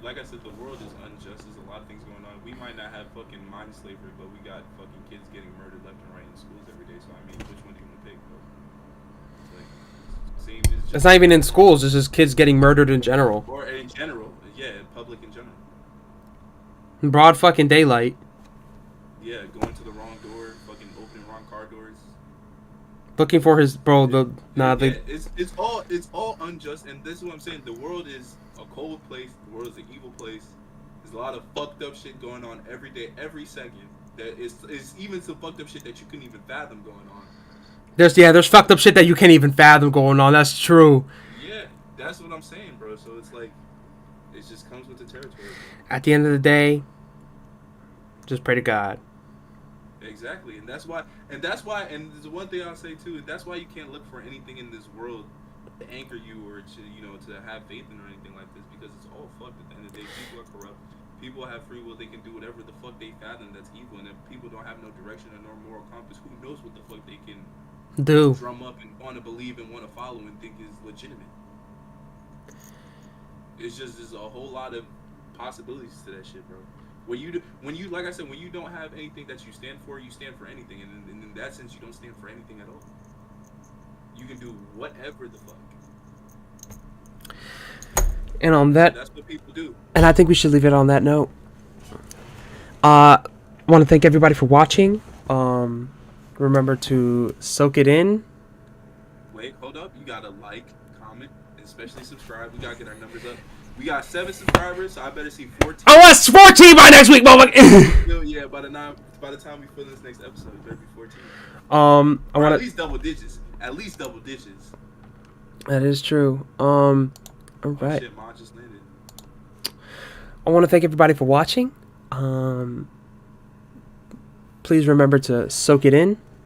world is unjust. There's a lot of things going on. We might not have fucking mind slavery, but we got fucking kids getting murdered left and right in schools every day. So I mean, which one do you want to pick, bro? It's
not even in schools. It's just kids getting murdered in general.
Or in general, yeah, in public in general.
In broad fucking daylight.
Yeah, going to the wrong door, fucking opening wrong car doors.
Looking for his
It's all unjust, and this is what I'm saying. The world is a cold place. The world is an evil place. There's a lot of fucked up shit going on every day, every second. That is even some fucked up shit that you couldn't even fathom going on.
There's fucked up shit that you can't even fathom going on. That's true.
Yeah, that's what I'm saying, bro. So it's like, it just comes with the territory.
At the end of the day, just pray to God.
Exactly, and that's why, and there's one thing I'll say too. That's why you can't look for anything in this world to anchor you or to have faith in or anything like this, because it's all fucked. At the end of the day, people are corrupt. People have free will. They can do whatever the fuck they fathom that's evil, and if people don't have no direction and no moral compass, who knows what the fuck they can drum up and want to believe and want to follow and think is legitimate. It's just, there's a whole lot of possibilities to that shit, bro. When you like I said, when you don't have anything that you stand for anything, and in that sense, you don't stand for anything at all. You can do whatever the fuck.
And on that,
that's what people do.
And I think we should leave it on that note. Want to thank everybody for watching. Remember to soak it in.
Wait, hold up. You gotta like, comment, and especially subscribe. We gotta get our numbers up. We got 7 subscribers, so I better see 14.
I want 14 by next week, motherfucker.
Yeah, by the time we film this next episode, it better be 14.
I want
at least double digits. At least double digits.
That is true. All right.
Oh, shit, Ma just landed.
I want to thank everybody for watching. Please remember to soak it in.